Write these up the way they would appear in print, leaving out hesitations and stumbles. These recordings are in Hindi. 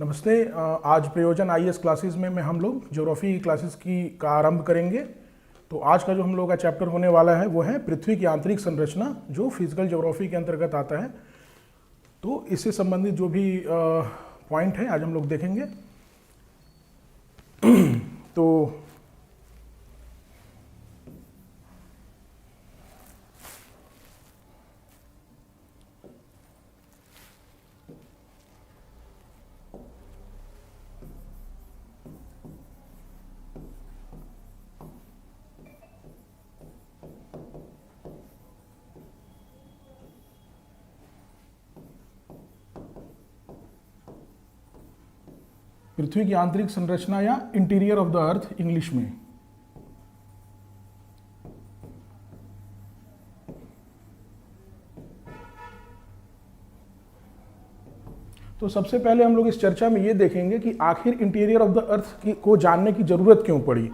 नमस्ते। आज प्रयोजन आईएएस क्लासेस में हम लोग ज्योग्राफी क्लासेस का आरंभ करेंगे। तो आज का जो हम लोग का चैप्टर होने वाला है वो है पृथ्वी की आंतरिक संरचना, जो फिजिकल ज्योग्राफी के अंतर्गत आता है। तो इससे संबंधित जो भी पॉइंट है आज हम लोग देखेंगे। तो पृथ्वी की आंतरिक संरचना या interior of the earth English में। तो सबसे पहले हम लोग इस चर्चा में ये देखेंगे कि आखिर इंटीरियर ऑफ द अर्थ को जानने की जरूरत क्यों पड़ी।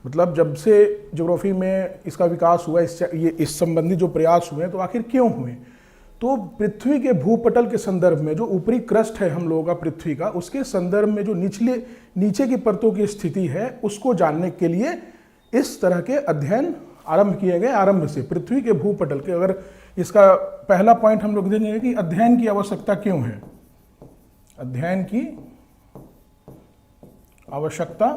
मतलब जब से ज्योग्राफी में इसका विकास हुआ, इस संबंधी जो प्रयास हुए तो आखिर क्यों हुए। तो पृथ्वी के भूपटल के संदर्भ में जो ऊपरी क्रस्ट है हम लोगों का पृथ्वी का, उसके संदर्भ में जो नीचे की परतों की स्थिति है उसको जानने के लिए इस तरह के अध्ययन आरंभ किए गए। आरंभ से पृथ्वी के भूपटल के, अगर इसका पहला पॉइंट हम लोग देखेंगे कि अध्ययन की आवश्यकता क्यों है। अध्ययन की आवश्यकता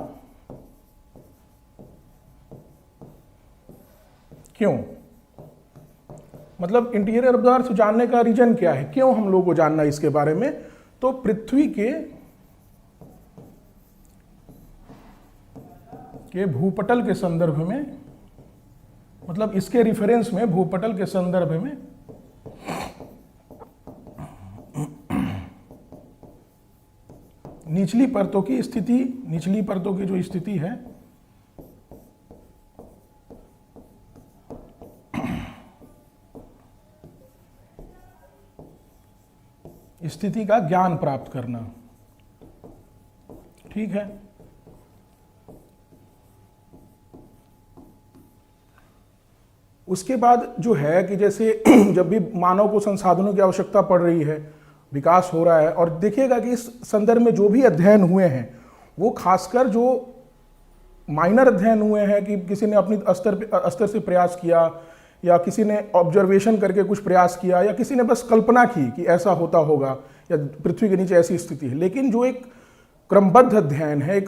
क्यों, मतलब इंटीरियर ऑफ द अर्थ जानने का रीजन क्या है, क्यों हम लोग को जानना इसके बारे में। तो पृथ्वी के भूपटल के संदर्भ में, मतलब इसके रिफरेंस में, भूपटल के संदर्भ में निचली परतों की स्थिति, निचली परतों की जो स्थिति है स्थिति का ज्ञान प्राप्त करना। ठीक है। उसके बाद जो है कि जैसे जब भी मानव को संसाधनों की आवश्यकता पड़ रही है, विकास हो रहा है, और देखिएगा कि इस संदर्भ में जो भी अध्ययन हुए हैं वो खासकर जो माइनर अध्ययन हुए हैं कि किसी ने अपनी स्तर से प्रयास किया, या किसी ने ऑब्जर्वेशन करके कुछ प्रयास किया, या किसी ने बस कल्पना की कि ऐसा होता होगा या पृथ्वी के नीचे ऐसी स्थिति है। लेकिन जो एक क्रमबद्ध अध्ययन है, एक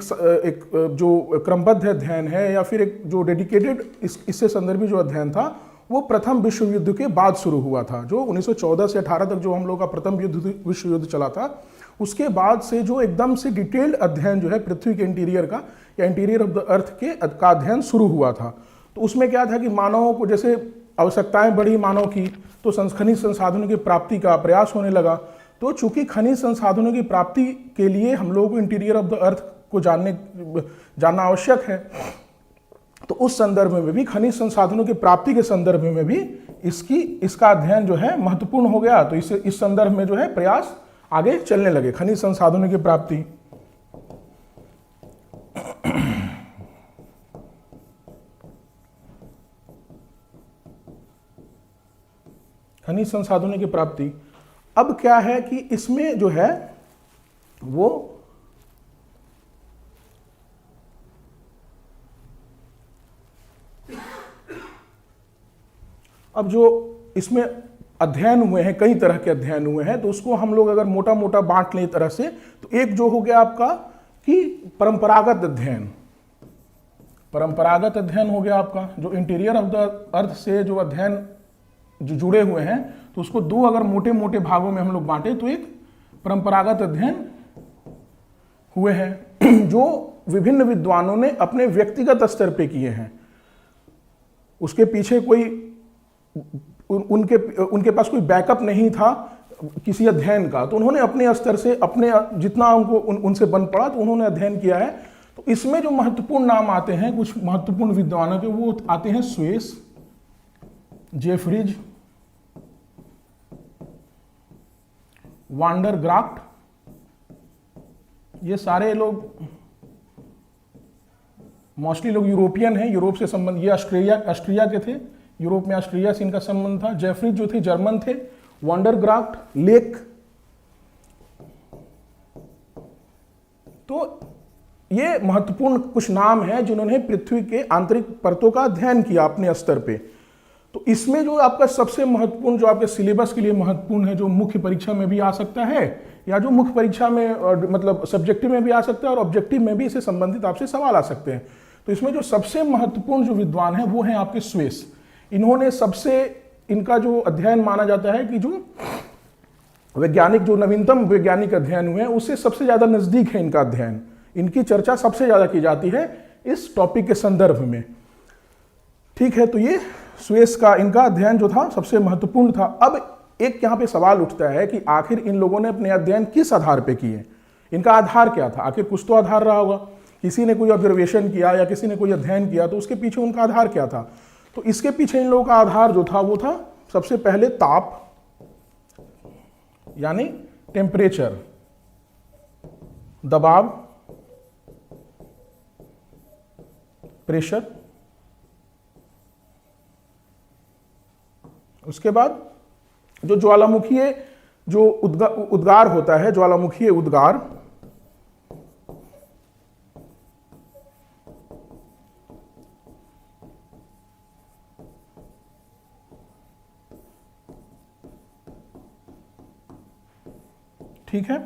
जो क्रमबद्ध अध्ययन है, या फिर एक जो डेडिकेटेड इससे संदर्भी जो अध्ययन था, वो प्रथम विश्व युद्ध के बाद शुरू हुआ था। जो 1914 से 18 तक जो हम लोग का प्रथम विश्व युद्ध चला था, उसके बाद से जो एकदम से डिटेल्ड अध्ययन जो है पृथ्वी के इंटीरियर का या इंटीरियर ऑफ द अर्थ का अध्ययन शुरू हुआ था। तो उसमें क्या था कि मानवों को जैसे आवश्यकताएं बढ़ी मानव की, तो खनिज संसाधनों की प्राप्ति का प्रयास होने लगा। तो चूंकि खनिज संसाधनों की प्राप्ति के लिए हम लोगों को इंटीरियर ऑफ द अर्थ को जानना आवश्यक है, तो उस संदर्भ में भी, खनिज संसाधनों की प्राप्ति के संदर्भ में भी इसका अध्ययन जो है महत्वपूर्ण हो गया। तो इस संदर्भ में जो है प्रयास आगे चलने लगे, खनिज संसाधनों की प्राप्ति। खनिज संसाधनों की प्राप्ति। अब क्या है कि इसमें जो है वो अब जो इसमें अध्ययन हुए हैं, कई तरह के अध्ययन हुए हैं, तो उसको हम लोग अगर मोटा मोटा बांट लें तरह से, तो एक जो हो गया आपका कि परंपरागत अध्ययन। परंपरागत अध्ययन हो गया आपका, जो इंटीरियर ऑफ द अर्थ से जो अध्ययन जो जुड़े हुए हैं, तो उसको दो अगर मोटे मोटे भागों में हम लोग बांटे, तो एक परंपरागत अध्ययन हुए हैं जो विभिन्न विद्वानों ने अपने व्यक्तिगत स्तर पे किए हैं। उसके पीछे कोई उनके पास कोई बैकअप नहीं था किसी अध्ययन का, तो उन्होंने अपने स्तर से, अपने जितना उनसे बन पड़ा, तो उन्होंने अध्ययन किया है। तो इसमें जो महत्वपूर्ण नाम आते हैं कुछ महत्वपूर्ण विद्वानों के, वो आते हैं स्वेस, जेफरीज, वांडरग्राफ्ट। ये सारे लोग मोस्टली लोग यूरोपियन हैं, यूरोप से संबंध, ये ऑस्ट्रिया के थे, यूरोप में ऑस्ट्रिया से इनका संबंध था। जेफरीज जो थे जर्मन थे। वांडरग्राफ्ट, लेक तो ये महत्वपूर्ण कुछ नाम हैं जिन्होंने पृथ्वी के आंतरिक परतों का अध्ययन किया अपने स्तर पे। तो इसमें जो आपका सबसे महत्वपूर्ण, जो आपके सिलेबस के लिए महत्वपूर्ण है, जो मुख्य परीक्षा में भी आ सकता है या जो मुख्य परीक्षा में मतलब सब्जेक्टिव में भी आ सकता है और ऑब्जेक्टिव में भी इससे संबंधित आपसे सवाल आ सकते हैं। तो इसमें जो सबसे महत्वपूर्ण जो विद्वान है वो है आपके स्वेस। इन्होंने सबसे, इनका जो अध्ययन माना जाता है कि जो वैज्ञानिक, जो नवीनतम वैज्ञानिक अध्ययन हुए हैं उससे सबसे ज्यादा नजदीक है इनका अध्ययन। इनकी चर्चा सबसे ज्यादा की जाती है इस टॉपिक के संदर्भ में। ठीक है, तो ये स्वेस का इनका अध्ययन जो था सबसे महत्वपूर्ण था। अब एक यहाँ पे सवाल उठता है कि आखिर इन लोगों ने अपने अध्ययन किस आधार पे किए, इनका आधार क्या था? आखिर कुछ तो आधार रहा होगा, किसी ने कोई ऑब्जर्वेशन किया या किसी ने कोई अध्ययन किया, तो उसके पीछे उनका आधार क्या था? तो इसके पीछे इन लोगों का आधार जो था वो था सबसे पहले ताप, यानी टेम्परेचर, दबाव, प्रेशर। उसके बाद जो ज्वालामुखीय जो उद्गार होता है, ज्वालामुखीय उद्गार, ठीक है।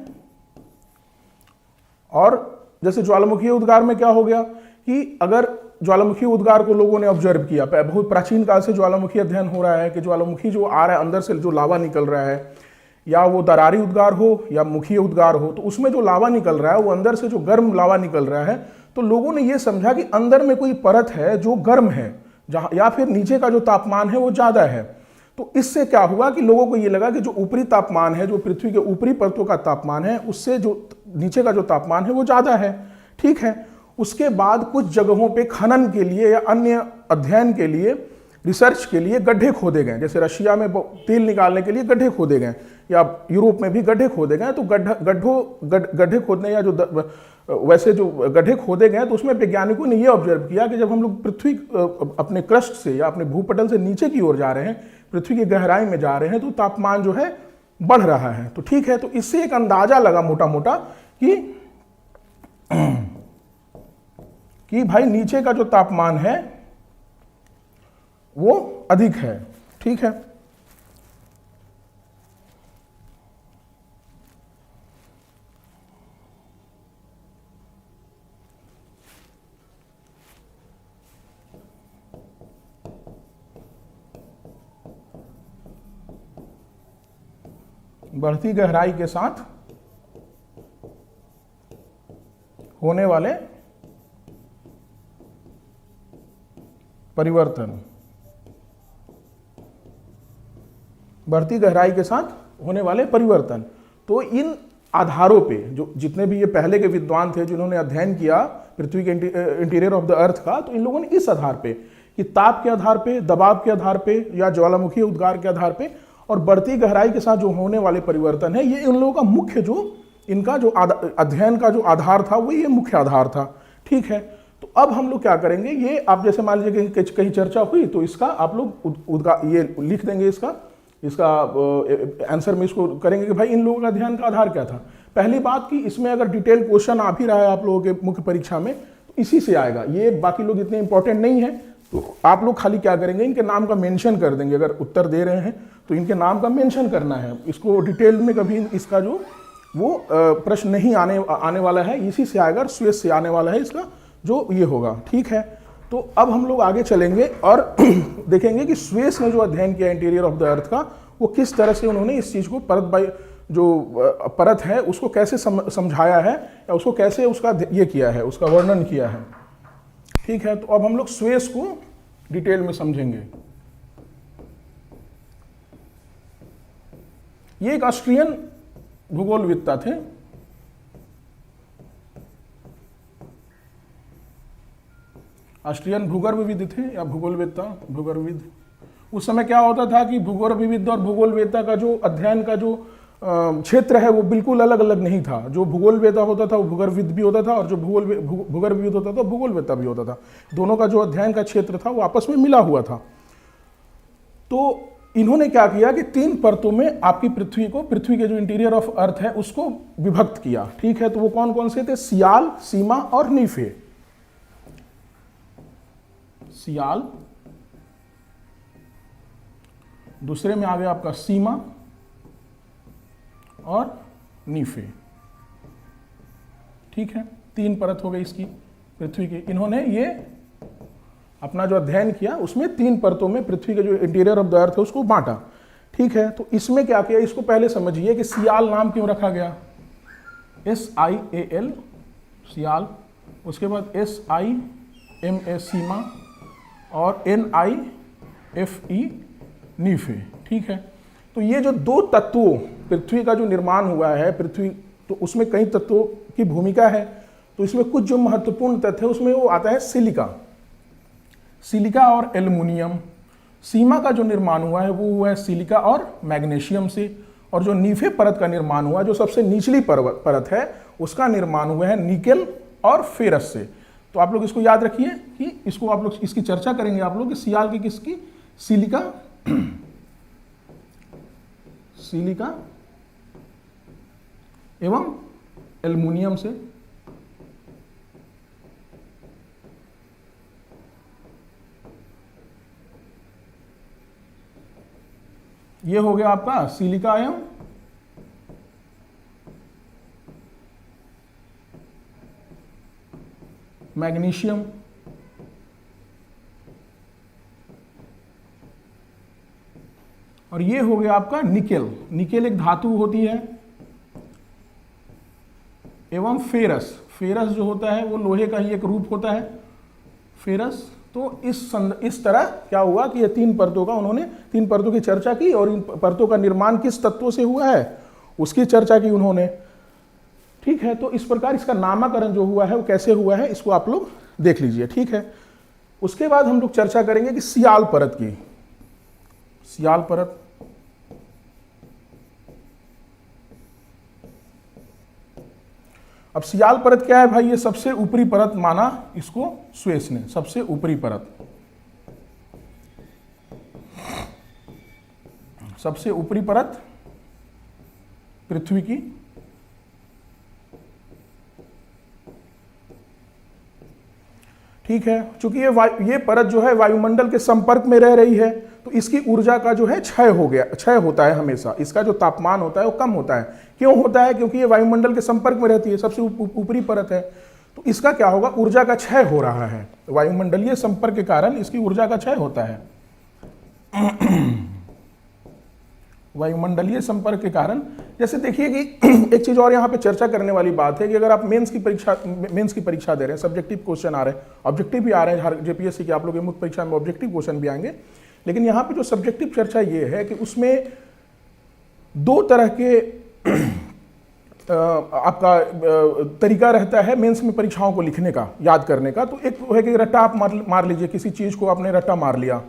और जैसे ज्वालामुखीय उद्गार में क्या हो गया कि अगर ज्वालामुखी उद्गार को लोगों ने ऑब्जर्व किया, बहुत प्राचीन काल से ज्वालामुखी अध्ययन हो रहा है कि ज्वालामुखी जो आ रहा है अंदर से, जो लावा निकल रहा है, या वो दरारी उद्गार हो या मुखीय उद्गार हो, तो उसमें जो लावा निकल रहा है वो अंदर से जो गर्म लावा निकल रहा है, तो लोगों ने ये समझा कि अंदर में कोई परत है जो गर्म है, जहां या फिर नीचे का जो तापमान है वो ज्यादा है। तो इससे क्या हुआ कि लोगों को ये लगा कि जो ऊपरी तापमान है, जो पृथ्वी के ऊपरी परतों का तापमान है, उससे जो नीचे का जो तापमान है वो ज्यादा है। ठीक है, उसके बाद कुछ जगहों पे खनन के लिए या अन्य अध्ययन के लिए, रिसर्च के लिए गड्ढे खोदे गए। जैसे रशिया में तेल निकालने के लिए गड्ढे खोदे गए, या यूरोप में भी गड्ढे खोदे गए। तो गड्ढे खोदने या जो वैसे जो गड्ढे खोदे गए, तो उसमें वैज्ञानिकों ने ये ऑब्जर्व किया कि जब हम लोग पृथ्वी अपने क्रस्ट से या अपने भूपटल से नीचे की ओर जा रहे हैं, पृथ्वी की गहराई में जा रहे हैं, तो तापमान जो है बढ़ रहा है। तो ठीक है, तो इससे एक अंदाजा लगा मोटा मोटा कि भाई नीचे का जो तापमान है वो अधिक है। ठीक है, बढ़ती गहराई के साथ होने वाले परिवर्तन, बढ़ती गहराई के साथ होने वाले परिवर्तन। तो इन आधारों पे जो जितने भी ये पहले के विद्वान थे जिन्होंने अध्ययन किया पृथ्वी के इंटीरियर ऑफ द अर्थ का, तो इन लोगों ने इस आधार पे कि ताप के आधार पे, दबाव के आधार पे या ज्वालामुखी उद्गार के आधार पे और बढ़ती गहराई के साथ जो होने वाले परिवर्तन है, ये इन लोगों का मुख्य जो इनका जो अध्ययन का जो आधार था वो ये मुख्य आधार था। ठीक है, तो अब हम लोग क्या करेंगे, ये आप जैसे मान लीजिए कि कहीं चर्चा हुई तो इसका आप लोग ये लिख देंगे, इसका आंसर में इसको करेंगे कि भाई इन लोगों का अध्ययन का आधार क्या था। पहली बात कि इसमें अगर डिटेल क्वेश्चन आ भी रहा है आप लोगों के मुख्य परीक्षा में, तो इसी से आएगा। ये बाकी लोग इतने इंपॉर्टेंट नहीं है, तो आप लोग खाली क्या करेंगे, इनके नाम का मेंशन कर देंगे। अगर उत्तर दे रहे हैं तो इनके नाम का मेंशन करना है। इसको डिटेल में कभी इसका जो वो प्रश्न नहीं आने वाला है, इसी से आएगा, स्वेस से आने वाला है इसका जो ये होगा। ठीक है, तो अब हम लोग आगे चलेंगे और देखेंगे कि स्वेस ने जो अध्ययन किया इंटीरियर ऑफ द अर्थ का, वो किस तरह से उन्होंने इस चीज को परत है उसको कैसे समझाया है, या उसको कैसे उसका ये किया है, उसका वर्णन किया है। ठीक है, तो अब हम लोग स्वेस को डिटेल में समझेंगे। ये एक ऑस्ट्रियन भूगोलवेत्ता थे। ऑस्ट्रियन भूगर्भविद थे या भूगोलवेत्ता, भूगर्भविद। उस समय क्या होता था कि भूगर्भविद और भूगोलवेत्ता का जो अध्ययन का जो क्षेत्र है वो बिल्कुल अलग अलग नहीं था। जो भूगोलवेत्ता होता था वो भूगर्भविद भी होता था, और जो भूगर्भविद होता था भूगोलवेत्ता भी होता था। दोनों का जो अध्ययन का क्षेत्र था वो आपस में मिला हुआ था। तो इन्होंने क्या किया कि 3 परतों में आपकी पृथ्वी के जो इंटीरियर ऑफ अर्थ है उसको विभक्त किया। ठीक है, तो वो कौन कौन से थे? सियाल, सीमा और नीफे। सियाल, दूसरे में आ गया आपका सीमा और नीफे। ठीक है, 3 परत हो गई इसकी पृथ्वी की। इन्होंने ये अपना जो अध्ययन किया उसमें 3 परतों में पृथ्वी के जो इंटीरियर ऑफ द अर्थ है उसको बांटा। ठीक है, तो इसमें क्या किया, इसको पहले समझिए कि सियाल नाम क्यों रखा गया? SIAL, सियाल। उसके बाद SIMA, सीमा, और NIFE, नीफे। ठीक है, तो ये जो 2 तत्वों पृथ्वी का जो निर्माण हुआ है, पृथ्वी तो उसमें कई तत्वों की भूमिका है, तो इसमें कुछ जो महत्वपूर्ण तथ्य है उसमें वो आता है सिलिका और एल्युमिनियम। सीमा का जो निर्माण हुआ है वो हुआ है सिलिका और मैग्नीशियम से, और जो नीफे परत का निर्माण हुआ, जो सबसे निचली परत है, उसका निर्माण हुआ है निकेल और फेरस से। तो आप लोग इसको याद रखिए कि इसको आप लोग इसकी चर्चा करेंगे आप लोग कि सियाल की किसकी? सिलिका एवं एल्युमिनियम से। ये हो गया आपका सिलिका एवं मैग्नीशियम। और ये हो गया आपका निकेल। निकेल एक धातु होती है, एवं फेरस। फेरस जो होता है वो लोहे का ही एक रूप होता है, फेरस। तो इस तरह क्या हुआ कि ये 3 परतों का उन्होंने 3 परतों की चर्चा की, और इन परतों का निर्माण किस तत्वों से हुआ है उसकी चर्चा की उन्होंने। ठीक है, तो इस प्रकार इसका नामकरण जो हुआ है वो कैसे हुआ है इसको आप लोग देख लीजिए। ठीक है, उसके बाद हम लोग चर्चा करेंगे कि सियाल परत की। सियाल परत, अब सियाल परत क्या है भाई? ये सबसे ऊपरी परत माना इसको स्वेस ने, सबसे ऊपरी परत, सबसे ऊपरी परत पृथ्वी की। ठीक है, चूंकि ये परत जो है वायुमंडल के संपर्क में रह रही है, तो इसकी ऊर्जा का जो है क्षय होता है हमेशा। इसका जो तापमान होता है वो कम होता है। क्यों होता है? क्योंकि ये वायुमंडल के संपर्क में रहती है, सबसे ऊपरी परत है, तो इसका क्या होगा? ऊर्जा का क्षय हो रहा है। वायुमंडलीय संपर्क के कारण इसकी ऊर्जा का क्षय होता है। वायुमंडलीय संपर्क के कारण। जैसे देखिए कि एक चीज और यहाँ पे चर्चा करने वाली बात है कि अगर आप मेंस की परीक्षा दे रहे हैं, सब्जेक्टिव क्वेश्चन आ रहे हैं, ऑब्जेक्टिव भी आ रहे हैं, जेपीएससी के आप लोग मुख्य परीक्षा में ऑब्जेक्टिव क्वेश्चन भी आएंगे, लेकिन यहाँ पे जो सब्जेक्टिव चर्चा ये है कि उसमें 2 तरह के आपका तरीका रहता है मेंस में परीक्षाओं को लिखने का, याद करने का। तो एक है कि रट्टा आप मार लीजिए, किसी चीज को आपने रट्टा मार लिया,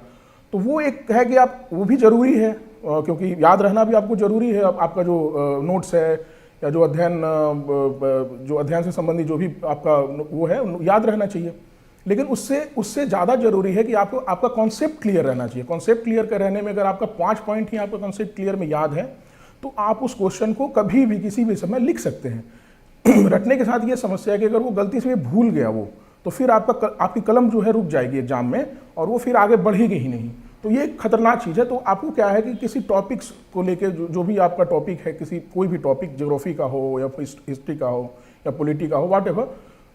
तो वो एक है कि आप, वो भी जरूरी है क्योंकि याद रहना भी आपको जरूरी है। आपका जो नोट्स है या जो अध्ययन से संबंधित जो भी आपका वो है याद रहना चाहिए, लेकिन उससे ज़्यादा जरूरी है कि आपको आपका कॉन्सेप्ट क्लियर रहना चाहिए। कॉन्सेप्ट क्लियर कर रहने में अगर आपका 5 पॉइंट ही आपका कॉन्सेप्ट क्लियर में याद है तो आप उस क्वेश्चन को कभी भी किसी भी समय लिख सकते हैं। रटने के साथ ये समस्या है कि अगर वो गलती से भूल गया वो, तो फिर आपकी कलम जो है रुक जाएगी एग्जाम में, और वो फिर आगे बढ़ेगी ही नहीं। तो ये खतरनाक चीज़ है। तो आपको क्या है कि किसी टॉपिक्स को लेके जो भी आपका टॉपिक है, कोई भी टॉपिक, ज्योग्राफी का हो या हिस्ट्री का हो या पॉलिटी का हो, व्हाटएवर,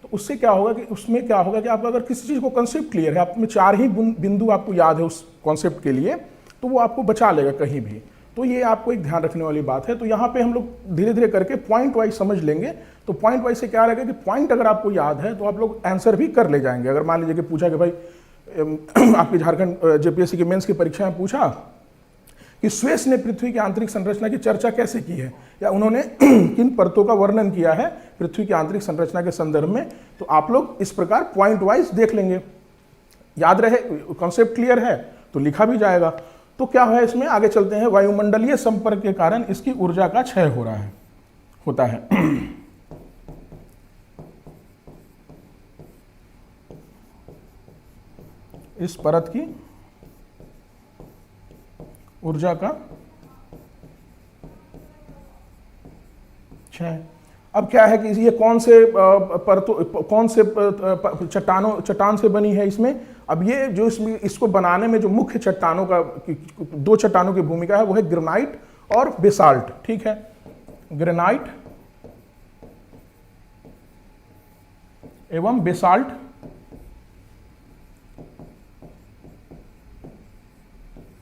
तो उससे क्या होगा कि उसमें क्या होगा कि आपका अगर किसी चीज़ को कॉन्सेप्ट क्लियर है, आप में 4 ही बिंदु आपको याद है उस कॉन्सेप्ट के लिए, तो वो आपको बचा लेगा कहीं भी। तो ये आपको एक ध्यान रखने वाली बात है। तो यहाँ पे हम लोग धीरे धीरे करके पॉइंट वाइज समझ लेंगे। तो पॉइंट वाइज से क्या रहेगा कि पॉइंट अगर आपको याद है तो आप लोग आंसर भी कर ले जाएंगे। अगर मान लीजिए कि पूछा कि भाई आपकी झारखंड जेपीएससी के मेंस की परीक्षा में पूछा कि स्वेस ने पृथ्वी की आंतरिक संरचना की चर्चा कैसे की है, या उन्होंने किन परतों का वर्णन किया है पृथ्वी की आंतरिक संरचना के संदर्भ में, तो आप लोग इस प्रकार पॉइंट वाइज देख लेंगे। याद रहे, कॉन्सेप्ट क्लियर है तो लिखा भी जाएगा। तो क्या है इसमें, आगे चलते हैं। वायुमंडलीय संपर्क के कारण इसकी ऊर्जा का क्षय होता है। इस परत की ऊर्जा का क्षय। अब क्या है कि ये कौन से चट्टान से बनी है इसमें। अब ये जो इसमें इसको बनाने में जो मुख्य चट्टानों का, दो चट्टानों की भूमिका है, वो है ग्रेनाइट और बेसाल्ट। ठीक है, ग्रेनाइट एवं बेसाल्ट।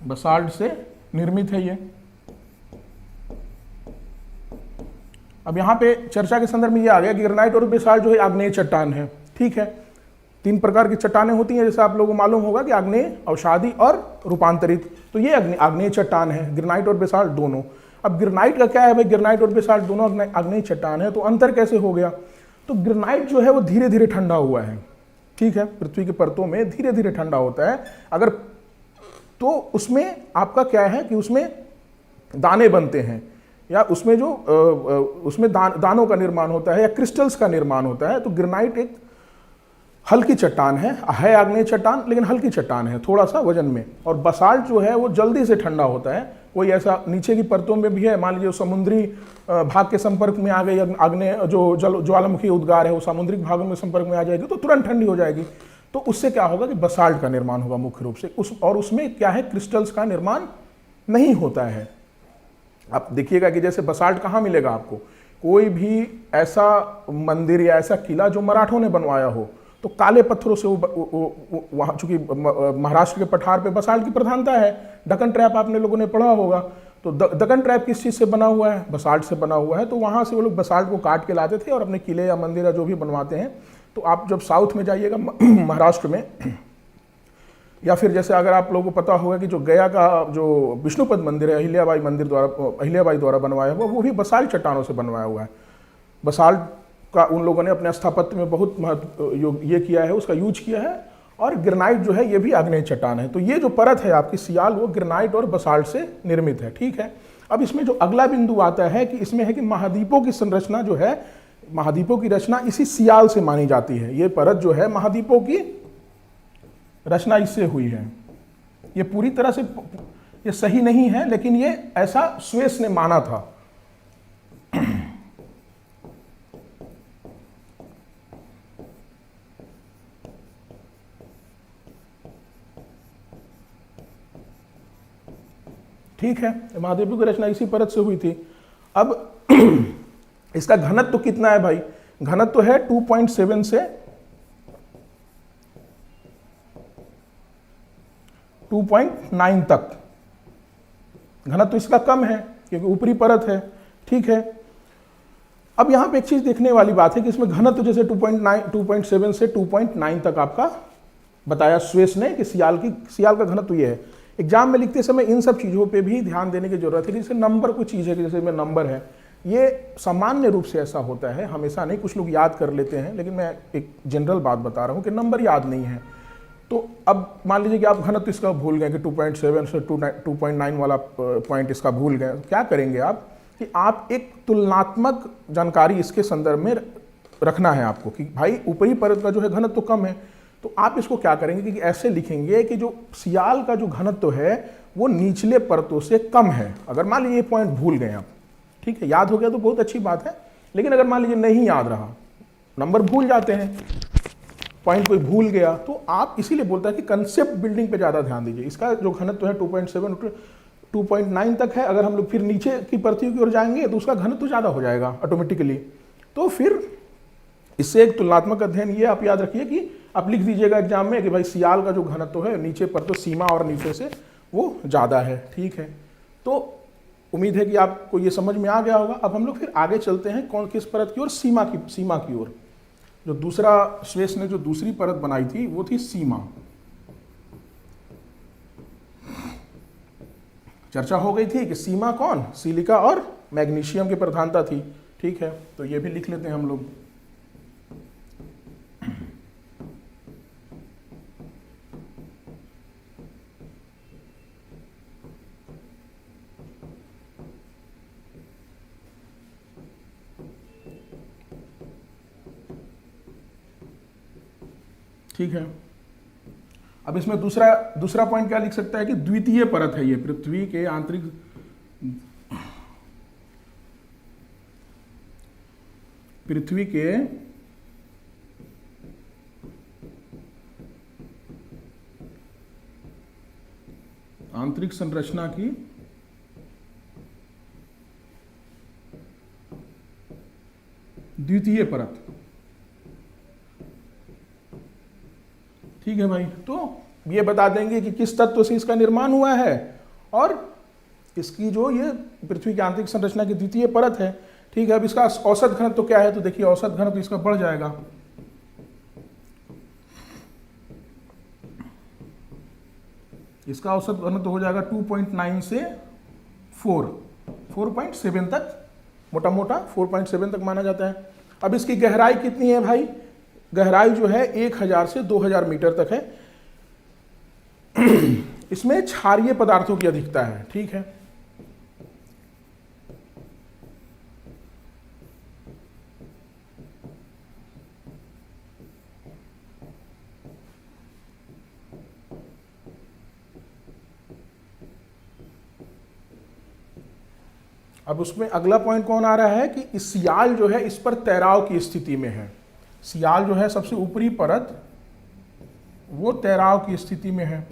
बसाल्ट से निर्मित है ये। अब यहां पे चर्चा के संदर्भ में ये आ गया कि ग्रेनाइट और बेसाल्ट जो है आग्नेय चट्टान है। ठीक है, तीन प्रकार की चट्टानें होती हैं, जैसे आप लोगों को मालूम होगा कि आग्नेय, अवसादी और रूपांतरित। तो ये आग्नेय चट्टान है, ग्रेनाइट और बेसाल्ट दोनों। अब ग्रेनाइट का क्या है भाई, ग्रेनाइट और बेसाल्ट दोनों आग्नेय चट्टान है, तो अंतर कैसे हो गया। तो ग्रेनाइट जो है वो धीरे धीरे ठंडा हुआ है। ठीक है, पृथ्वी की परतों में धीरे धीरे ठंडा होता है। अगर तो उसमें आपका क्या है कि उसमें दाने बनते हैं, या उसमें जो उसमें दानों का निर्माण होता है, या क्रिस्टल्स का निर्माण होता है। तो ग्रेनाइट एक हल्की चट्टान है आग्नेय चट्टान, लेकिन हल्की चट्टान है थोड़ा सा वजन में। और बसाल्ट जो है वो जल्दी से ठंडा होता है। कोई ऐसा नीचे की परतों में भी है, मान लीजिए समुद्री भाग के संपर्क में आ गई आग्नेय जो ज्वालामुखी उद्गार है, वो समुद्री भागों में संपर्क में आ जाएगी तो तुरंत ठंडी हो जाएगी। तो उससे क्या होगा कि बसाल्ट का निर्माण होगा मुख्य रूप से। उसमें क्या है, क्रिस्टल्स का निर्माण नहीं होता है। आप देखिएगा कि जैसे बसाल्ट कहाँ मिलेगा आपको, कोई भी ऐसा मंदिर या ऐसा किला जो मराठों ने बनवाया हो, तो काले पत्थरों से वहाँ, चूंकि महाराष्ट्र के पठार पे बसाल्ट की प्रधानता है। दक्कन ट्रैप आपने लोगों ने पढ़ा होगा, तो दक्कन ट्रैप किस चीज़ से बना हुआ है, बसाल्ट से बना हुआ है। तो वहाँ से वो लोग बसाल्ट को काट के लाते थे और अपने किले या मंदिर या जो भी बनवाते हैं। तो आप जब साउथ में जाइएगा महाराष्ट्र में, या फिर जैसे अगर आप लोगों को पता होगा कि जो गया का जो विष्णुपद मंदिर है, अहिल्याबाई द्वारा बनवाया हुआ, वो भी बसाल्ट चट्टानों से बनवाया हुआ है। बसाल्ट का उन लोगों ने अपने स्थापत्य में बहुत ये किया है, उसका यूज किया है। और ग्रेनाइट जो है ये भी आग्नेय चट्टान है। तो ये जो परत है आपकी सियाल, वो ग्रेनाइट और बसाल्ट से निर्मित है। ठीक है, अब इसमें जो अगला बिंदु आता है कि इसमें है कि महाद्वीपों की संरचना जो है, महाद्वीपों की रचना इसी सियाल से मानी जाती है। ये परत जो है महाद्वीपों की रचना इससे हुई है। ये पूरी तरह से ये सही नहीं है, लेकिन ये ऐसा स्वेस ने माना था। ठीक है, महाद्वीपों की रचना इसी परत से हुई थी। अब इसका घनत्व तो कितना है भाई, घनत्व तो है 2.7 से 2.9 तक। घनत्व तो इसका कम है क्योंकि ऊपरी परत है। ठीक है, अब यहां पे एक चीज देखने वाली बात है कि इसमें घनत्व जैसे 2.7 से 2.9 तक आपका बताया स्वेस ने कि सियाल का घनत्व ये है। एग्जाम में लिखते समय इन सब चीज़ों पे भी ध्यान देने की जरूरत है कि जैसे नंबर कोई चीज़ है कि जैसे में नंबर है, ये सामान्य रूप से ऐसा होता है, हमेशा नहीं। कुछ लोग याद कर लेते हैं, लेकिन मैं एक जनरल बात बता रहा हूँ कि नंबर याद नहीं है। तो अब मान लीजिए कि आप घनत्व इसका भूल गए कि 2.7 से 2.9 वाला पॉइंट इसका भूल गए, क्या करेंगे आप कि आप एक तुलनात्मक जानकारी इसके संदर्भ में रखना है आपको कि भाई ऊपरी परत का जो है घनत्व कम है। तो आप इसको क्या करेंगे कि ऐसे लिखेंगे कि जो सियाल का जो घनत्व है वो निचले परतों से कम है। अगर मान लीजिए ये पॉइंट भूल गए आप, ठीक है, याद हो गया तो बहुत अच्छी बात है। लेकिन अगर मान लीजिए नहीं याद रहा, नंबर भूल जाते हैं, पॉइंट कोई भूल गया, तो आप इसीलिए बोलता है कि कंसेप्ट बिल्डिंग पे ज़्यादा ध्यान दीजिए। इसका जो घनत्व है 2.7 2.9 तक है। अगर हम लोग फिर नीचे की परतियों की ओर जाएंगे तो उसका घनत्व ज़्यादा हो जाएगा ऑटोमेटिकली। तो फिर इससे एक तुलनात्मक अध्ययन ये आप याद रखिए कि आप लिख दीजिएगा एग्जाम में कि भाई सियाल का जो घनत्व है नीचे पर तो सीमा और नीचे से वो ज़्यादा है। ठीक है, तो उम्मीद है कि आपको ये समझ में आ गया होगा। अब हम लोग फिर आगे चलते हैं किस परत की ओर, सीमा की ओर। जो दूसरा स्वेस ने जो दूसरी परत बनाई थी वो थी सीमा। चर्चा हो गई थी कि सीमा कौन, सिलिका और मैग्नीशियम की प्रधानता थी। ठीक है, तो ये भी लिख लेते हैं हम लोग। ठीक है, अब इसमें दूसरा दूसरा पॉइंट क्या लिख सकता है कि द्वितीय परत है ये, पृथ्वी के आंतरिक पृथ्वी के आंतरिक संरचना की द्वितीय परत। ठीक है भाई, तो ये बता देंगे कि किस तत्व से इसका निर्माण हुआ है और इसकी जो ये पृथ्वी की आंतरिक संरचना की द्वितीय परत है। ठीक है, अब इसका औसत घनत्व तो क्या है, तो देखिए औसत घनत्व तो इसका बढ़ जाएगा। इसका औसत घनत्व तो हो जाएगा 2.9 से 4.7 तक, मोटा मोटा 4.7 तक माना जाता है। अब इसकी गहराई कितनी है भाई, गहराई जो है 1000 से 2000 मीटर तक है। इसमें क्षारीय पदार्थों की अधिकता है। ठीक है, अब उसमें अगला पॉइंट कौन आ रहा है कि इस सियाल जो है इस पर तैराव की स्थिति में है। सियाल जो है सबसे ऊपरी परत, वो तैराव की स्थिति में है।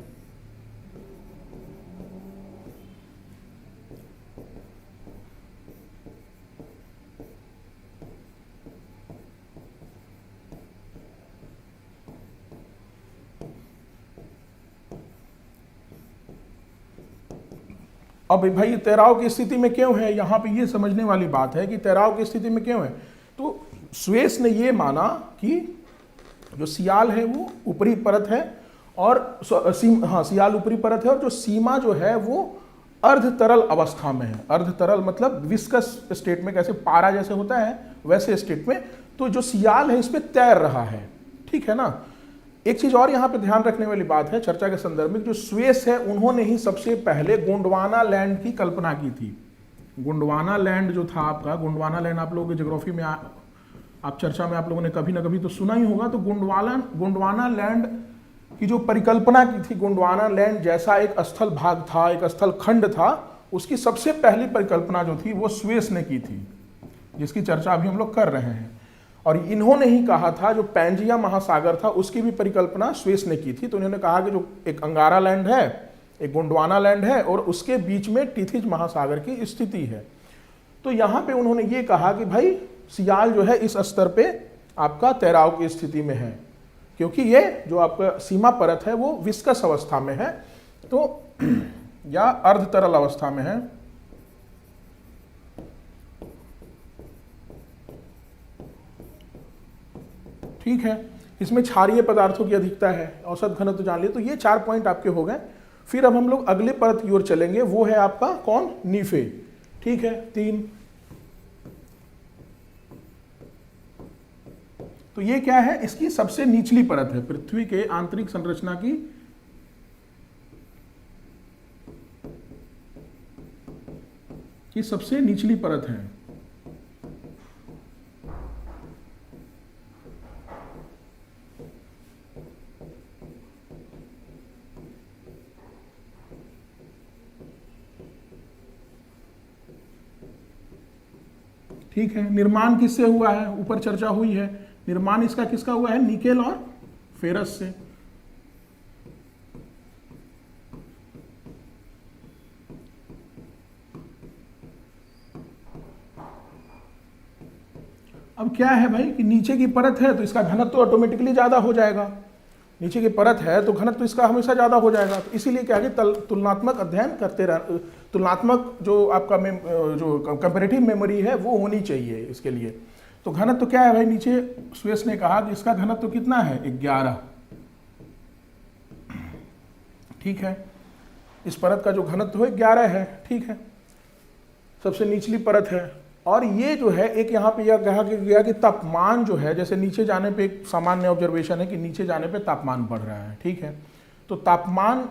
अब भाई तैराव की स्थिति में क्यों है, यहां पे ये समझने वाली बात है कि तैराव की स्थिति में क्यों है। तो स्वेस ने ये माना कि जो सियाल है वो ऊपरी परत है और सियाल ऊपरी परत है और जो सीमा जो है वो अर्ध तरल अवस्था में है। अर्ध तरल मतलब विस्कस स्टेट में, कैसे पारा जैसे होता है वैसे स्टेट में। तो जो सियाल है इस पे तैर रहा है। ठीक है ना। एक चीज और यहाँ पे ध्यान रखने वाली बात है चर्चा के संदर्भ में, जो स्वेस है उन्होंने ही सबसे पहले गोंडवाना लैंड की कल्पना की थी। गोंडवाना लैंड जो था आपका, गोंडवाना लैंड आप लोगों के ज्योग्राफी में आप चर्चा में आप लोगों ने कभी ना कभी तो सुना ही होगा। तो गोंडवाना लैंड की जो परिकल्पना की थी, गोंडवाना लैंड जैसा एक स्थल भाग था, एक स्थल खंड था, उसकी सबसे पहली परिकल्पना जो थी वो स्वेस ने की थी, जिसकी चर्चा अभी हम लोग कर रहे हैं। और इन्होंने ही कहा था जो पैंजिया महासागर था उसकी भी परिकल्पना स्वेस ने की थी। तो उन्होंने कहा कि जो एक अंगारा लैंड है, एक गोंडवाना लैंड है और उसके बीच में टिथिज महासागर की स्थिति है। तो यहाँ पे उन्होंने ये कहा कि भाई सियाल जो है इस स्तर पे आपका तैराव की स्थिति में है, क्योंकि ये जो आपका सीमा परत है वो विस्कस अवस्था में है, तो या अर्ध तरल अवस्था में है। ठीक है, इसमें क्षारीय पदार्थों की अधिकता है, औसत घनत्व तो जान लिए। तो ये 4 पॉइंट आपके हो गए। फिर अब हम लोग अगले परत की ओर चलेंगे, वो है आपका कौन, नीफे। ठीक है, 3। तो ये क्या है, इसकी सबसे निचली परत है, पृथ्वी के आंतरिक संरचना की सबसे निचली परत है। ठीक है, निर्माण किससे हुआ है, ऊपर चर्चा हुई है। निर्माण इसका किसका हुआ है, निकेल और फेरस से। अब क्या है भाई कि नीचे की परत है तो इसका घनत्व तो ऑटोमेटिकली ज्यादा हो जाएगा। नीचे की परत है तो घनत्व तो इसका हमेशा ज्यादा हो जाएगा। तो इसीलिए क्या है, तुलनात्मक अध्ययन करते रह, तुलनात्मक जो आपका जो कंपैरेटिव मेमोरी है वो होनी चाहिए इसके लिए। तो घनत्व तो क्या है भाई, नीचे स्वेस ने कहा कि इसका घनत्व तो कितना है, 11। ठीक है, इस परत का जो घनत्व है 11 है। ठीक है, सबसे निचली परत है। और ये जो है एक यहाँ पे यह कहा गया कि तापमान जो है, जैसे नीचे जाने पे एक सामान्य ऑब्जर्वेशन है कि नीचे जाने पे तापमान बढ़ रहा है। ठीक है, तो तापमान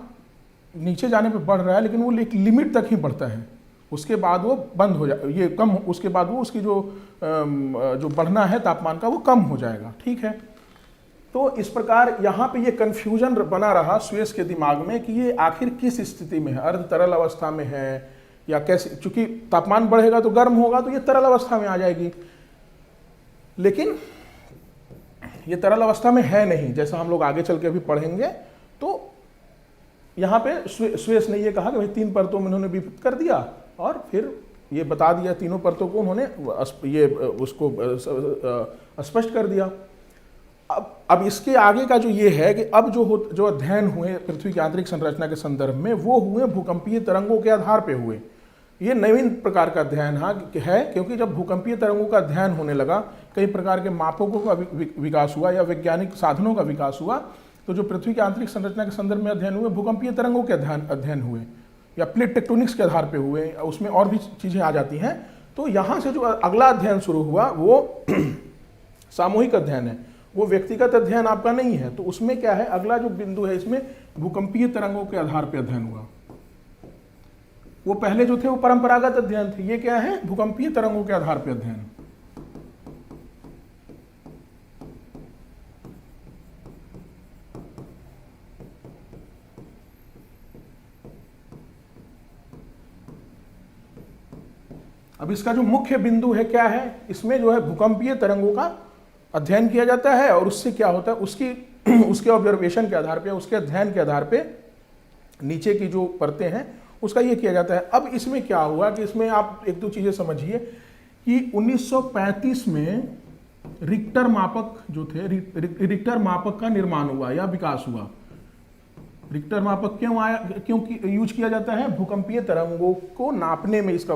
नीचे जाने पे बढ़ रहा है लेकिन वो एक लिमिट तक ही बढ़ता है, उसके बाद वो बंद हो जाए, ये कम, उसके बाद वो उसकी जो बढ़ना है तापमान का वो कम हो जाएगा। ठीक है, तो इस प्रकार यहाँ पे ये कंफ्यूजन बना रहा सुएज के दिमाग में कि ये आखिर किस स्थिति में है, अर्ध तरल अवस्था में है या कैसे, चूंकि तापमान बढ़ेगा तो गर्म होगा तो ये तरल अवस्था में आ जाएगी, लेकिन ये तरल अवस्था में है नहीं, जैसा हम लोग आगे चल के अभी पढ़ेंगे। तो यहाँ पे सुएज ने ये कहा कि भाई 3 परतों में उन्होंने विभक्त कर दिया और फिर ये बता दिया, तीनों परतों को उन्होंने ये उसको स्पष्ट कर दिया। अब इसके आगे का जो ये है कि अब जो अध्ययन हुए पृथ्वी की आंतरिक संरचना के संदर्भ में, वो हुए भूकंपीय तरंगों के आधार पे हुए। ये नवीन प्रकार का अध्ययन है, क्योंकि जब भूकंपीय तरंगों का अध्ययन होने लगा, कई प्रकार के मापकों का विकास हुआ या वैज्ञानिक साधनों का विकास हुआ, तो जो पृथ्वी की आंतरिक संरचना के संदर्भ में अध्ययन हुए, भूकंपीय तरंगों के अध्ययन हुए या प्लेट टेक्टोनिक्स के आधार पे हुए, उसमें और भी चीजें आ जाती हैं। तो यहाँ से जो अगला अध्ययन शुरू हुआ वो सामूहिक अध्ययन है, वो व्यक्तिगत अध्ययन आपका नहीं है। तो उसमें क्या है, अगला जो बिंदु है इसमें भूकंपीय तरंगों के आधार पर अध्ययन हुआ। वो पहले जो थे वो परंपरागत अध्ययन थे, ये क्या है, भूकंपीय तरंगों के आधार पर अध्ययन। अब इसका जो मुख्य बिंदु है क्या है, इसमें जो है भूकंपीय तरंगों का अध्ययन किया जाता है और उससे क्या होता है, उसके ऑब्जर्वेशन के आधार पे, उसके अध्ययन के आधार पे नीचे की जो परतें हैं उसका ये किया जाता है। अब इसमें क्या हुआ कि इसमें आप एक दो चीजें समझिए कि 1935 में रिक्टर मापक जो थे, रिक्टर मापक का निर्माण हुआ या विकास हुआ। रिक्टर मापक क्यों यूज किया जाता है, भूकंपीय तरंगों को नापने में इसका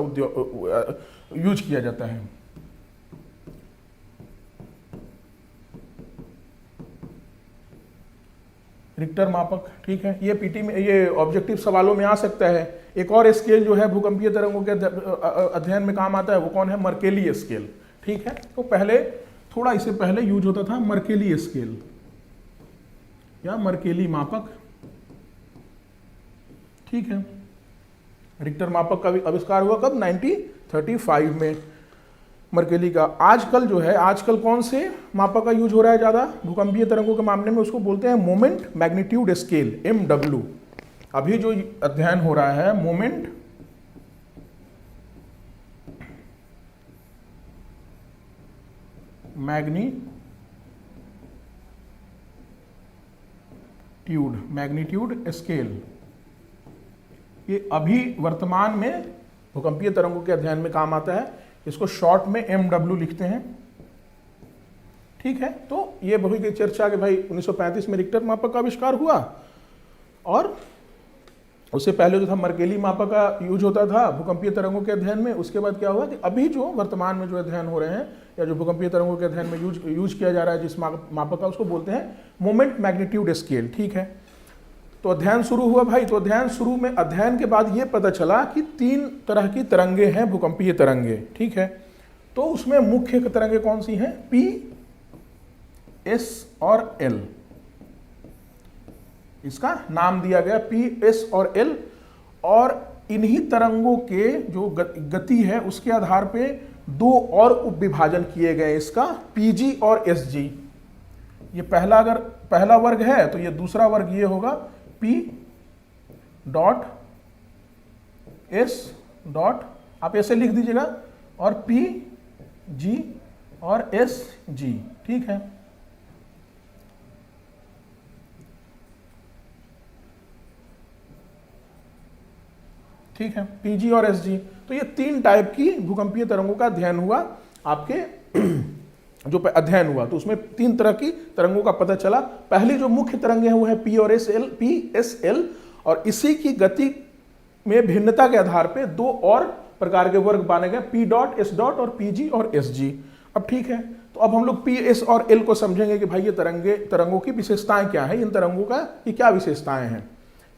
यूज किया जाता है। रिक्टर मापक, ठीक है, ये पीटी में, ये ऑब्जेक्टिव सवालों में आ सकता है। एक और स्केल जो है भूकंपीय तरंगों के अध्ययन में काम आता है, वो कौन है, मर्केली स्केल, ठीक है। तो पहले थोड़ा इससे पहले यूज होता था मर्केली स्केल या मर्केली मापक, ठीक है। रिक्टर मापक का भी आविष्कार हुआ कब, 1935 में, मर्केली का। आजकल जो है, आजकल कौन से मापक का यूज हो रहा है ज्यादा भूकंपीय तरंगों के मामले में, उसको बोलते हैं मोमेंट मैग्नीट्यूड स्केल, MW। अभी जो अध्ययन हो रहा है मोमेंट मैग्नीट्यूड स्केल, ये अभी वर्तमान में भूकंपीय तरंगों के अध्ययन में काम आता है। इसको शॉर्ट में MW लिखते हैं, ठीक है। तो ये बहुत की चर्चा कि भाई 1935 में रिक्टर मापक का आविष्कार हुआ और उससे पहले जो था मर्केली मापक का यूज होता था भूकंपीय तरंगों के अध्ययन में। उसके बाद क्या हुआ कि अभी जो वर्तमान में जो अध्ययन हो रहे हैं या जो भूकंपीय तरंगों के अध्ययन में यूज किया जा रहा है जिस मापक का, उसको बोलते हैं मोमेंट मैग्नीट्यूड स्केल, ठीक है। तो अध्ययन शुरू हुआ भाई। तो अध्ययन के बाद ये पता चला कि 3 तरह की तरंगे हैं भूकंपीय तरंगे, ठीक है। तो उसमें मुख्य तरंगे कौन सी हैं, P, S और L। इसका नाम दिया गया P, S और L, और इन्हीं तरंगों के जो गति है उसके आधार पे 2 और उप विभाजन किए गए, इसका PG और SG। ये पहला वर्ग है तो ये दूसरा वर्ग ये होगा P डॉट S डॉट, आप ऐसे लिख दीजिएगा, और P G और S G, ठीक है। ठीक है, PG और SG। तो ये 3 टाइप की भूकंपीय तरंगों का अध्ययन हुआ आपके जो अध्ययन हुआ, तो उसमें 3 तरह की तरंगों का पता चला। पहली जो मुख्य तरंगे हैं वो है PSL, और इसी की गति में भिन्नता के आधार पे 2 और प्रकार के वर्ग माने गए, P डॉट, S डॉट और PG और SG। अब ठीक है, तो अब हम लोग P, S और L को समझेंगे कि भाई ये तरंगों की विशेषताएं क्या है, इन तरंगों का ये क्या विशेषताएं हैं,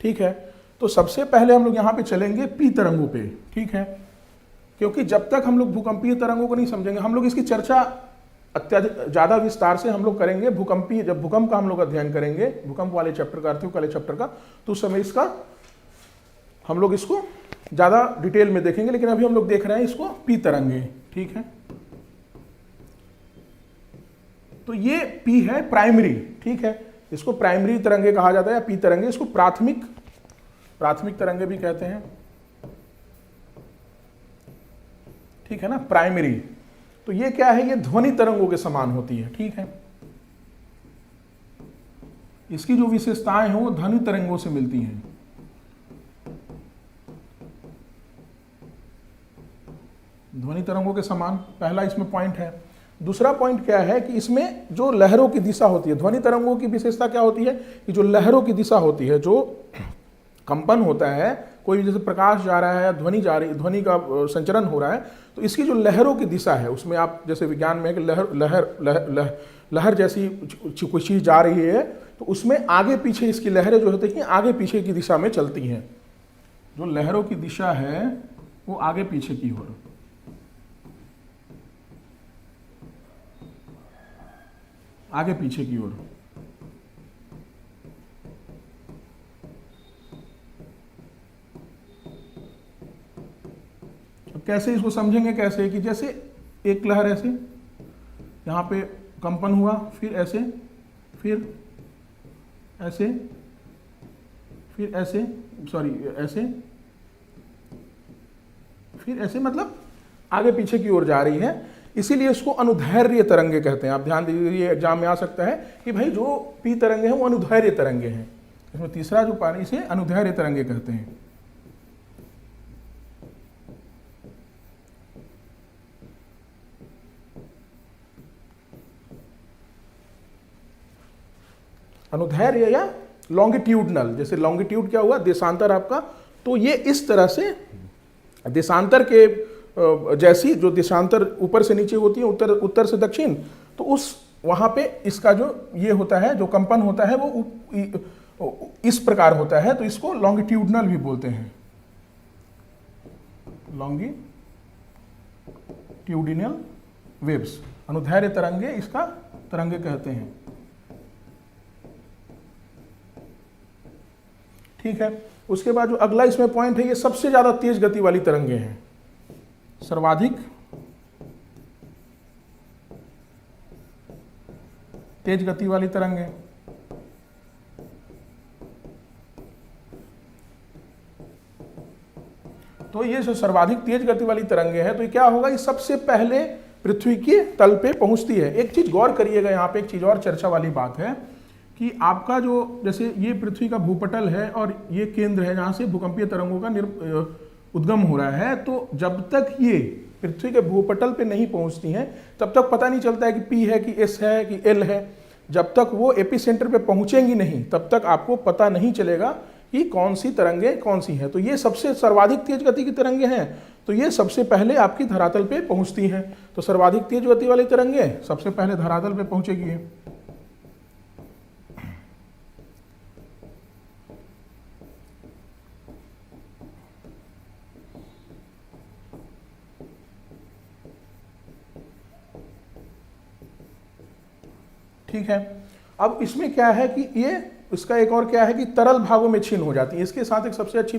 ठीक है। तो सबसे पहले हम लोग यहाँ पे चलेंगे P तरंगों पे, ठीक है, क्योंकि जब तक हम लोग भूकंपीय तरंगों को नहीं समझेंगे, हम लोग इसकी चर्चा अत्यधिक ज्यादा विस्तार से हम लोग करेंगे जब भूकंप का हम लोग अध्ययन करेंगे, भूकंप वाले चैप्टर का, अर्थक्वेक वाले चैप्टर का, तो उस समय इसका हम लोग इसको ज्यादा डिटेल में देखेंगे। लेकिन अभी हम लोग देख रहे हैं इसको P तरंगे, ठीक है। तो ये पी है प्राइमरी, ठीक है, इसको प्राइमरी तरंगे कहा जाता है या पी तरंगे, इसको प्राथमिक तरंगे भी कहते हैं, ठीक है ना, प्राइमरी। तो ये क्या है, ये ध्वनि तरंगों के समान होती है, ठीक है, इसकी जो विशेषताएं हैं वो ध्वनि तरंगों से मिलती हैं। ध्वनि तरंगों के समान पहला इसमें पॉइंट है। दूसरा पॉइंट क्या है कि इसमें जो लहरों की दिशा होती है, ध्वनि तरंगों की विशेषता क्या होती है कि जो लहरों की दिशा होती है, जो कंपन होता है, कोई जैसे प्रकाश जा रहा है, ध्वनि जा रही, ध्वनि का संचरण हो रहा है, तो इसकी जो लहरों की दिशा है उसमें आप जैसे विज्ञान में कि लहर जैसी कोई चीज जा रही है तो उसमें आगे पीछे इसकी लहरें जो होती हैं आगे पीछे की दिशा में चलती हैं। जो लहरों की दिशा है वो आगे पीछे की ओर, आगे पीछे की ओर। तो कैसे इसको समझेंगे, कैसे कि जैसे एक लहर ऐसे यहां पे कंपन हुआ, फिर ऐसे, फिर ऐसे, फिर ऐसे, सॉरी ऐसे, फिर ऐसे, मतलब आगे पीछे की ओर जा रही है, इसीलिए इसको अनुदैर्घ्य तरंगे कहते हैं। आप ध्यान दीजिए, एग्जाम में आ सकता है कि भाई जो पी तरंगे हैं वो अनुदैर्घ्य तरंगे हैं। इसमें तीसरा जो पानी से अनुदैर्घ्य तरंगे कहते हैं। अनुदैर्घ्य या लॉन्गिट्यूडनल, जैसे लॉन्गिट्यूड क्या हुआ, देशांतर आपका, तो ये इस तरह से देशांतर के जैसी जो देशांतर ऊपर से नीचे होती है, उत्तर से दक्षिण, तो उस वहां पे इसका जो ये होता है, जो कंपन होता है वो इस प्रकार होता है, तो इसको लॉन्गिट्यूडनल भी बोलते हैं, लॉन्गिट्यूडिनल वेव्स, अनुदैर्घ्य तरंगे इसका तरंगे कहते हैं, ठीक है। उसके बाद जो अगला इसमें पॉइंट है, ये सबसे ज्यादा तेज गति वाली तरंगे हैं, सर्वाधिक तेज गति वाली तरंगे। तो ये जो सर्वाधिक तेज गति वाली तरंगे हैं, तो ये क्या होगा, ये सबसे पहले पृथ्वी के तल पे पहुंचती है। एक चीज गौर करिएगा, यहाँ पे एक चीज और चर्चा वाली बात है कि आपका जो जैसे ये पृथ्वी का भूपटल है और ये केंद्र है जहां से भूकंपीय तरंगों का उद्गम हो रहा है, तो जब तक ये पृथ्वी के भूपटल पे नहीं पहुंचती हैं तब तक पता नहीं चलता है कि पी है कि एस है कि एल है। जब तक वो एपिसेंटर पे पहुंचेंगी नहीं तब तक आपको पता नहीं चलेगा कि कौन सी तरंगे कौन सी हैं। तो ये सबसे सर्वाधिक तेज गति की तरंगे हैं, तो ये सबसे पहले आपकी धरातल पे पहुंचती हैं। तो सर्वाधिक तेज गति वाली तरंगे सबसे पहले धरातल पे पहुंचेगी। ठीक है, अब इसमें क्या है कि ये इसका एक और क्या है कि तरल भागों में क्षीण हो जाती है। इसके साथ एक सबसे अच्छी